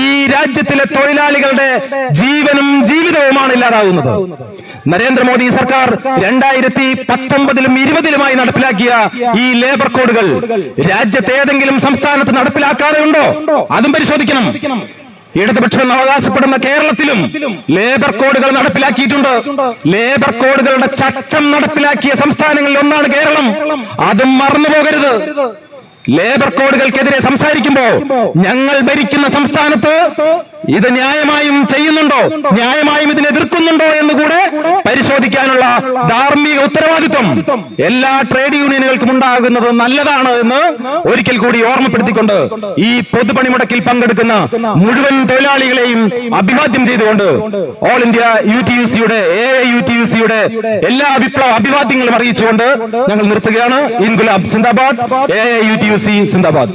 Speaker 1: ഈ രാജ്യത്തിലെ തൊഴിലാളികളുടെ ജീവനും ജീവിതവുമാണ് ഇല്ലാതാവുന്നത്. നരേന്ദ്രമോദി സർക്കാർ 2019-ലും 2020-ലുമായി നടപ്പിലാക്കിയ ഈ ലേബർ കോഡുകൾ രാജ്യത്തെ ഏതെങ്കിലും സംസ്ഥാനത്ത് നടപ്പിലാക്കാതെ ഉണ്ടോ? അതും പരിശോധിക്കണം. ഇടതുപക്ഷം അവകാശപ്പെടുന്ന കേരളത്തിലും ലേബർ കോഡുകൾ നടപ്പിലാക്കിയിട്ടുണ്ട്. ലേബർ കോഡുകളുടെ ചട്ടം നടപ്പിലാക്കിയ സംസ്ഥാനങ്ങളിൽ ഒന്നാണ് കേരളം. അതും മറന്നുപോകരുത്. ലേബർ കോഡുകൾക്കെതിരെ സംസാരിക്കുമ്പോ ഞങ്ങൾ ഭരിക്കുന്ന സംസ്ഥാനത്ത് ഇത് ന്യായമായും ചെയ്യുന്നുണ്ടോ, ന്യായമായും ഇതിനെ എതിർക്കുന്നുണ്ടോ എന്ന് കൂടെ പരിശോധിക്കാനുള്ള ധാർമ്മിക ഉത്തരവാദിത്വം എല്ലാ ട്രേഡ് യൂണിയനുകൾക്കും ഉണ്ടാകുന്നത് നല്ലതാണ് എന്ന് ഒരിക്കൽ കൂടി ഓർമ്മപ്പെടുത്തിക്കൊണ്ട് ഈ പൊതുപണിമുടക്കിൽ പങ്കെടുക്കുന്ന മുഴുവൻ തൊഴിലാളികളെയും അഭിവാദ്യം ചെയ്തുകൊണ്ട് ഓൾ ഇന്ത്യ UTUC-യുടെ AIUTUC-യുടെ എല്ലാ അഭിവാദ്യങ്ങളും അറിയിച്ചുകൊണ്ട് ഞങ്ങൾ നിർത്തുകയാണ്. ഇൻകുലാബ് സിന്ദാബാദ്, AIUTUC സിന്ദാബാദ്.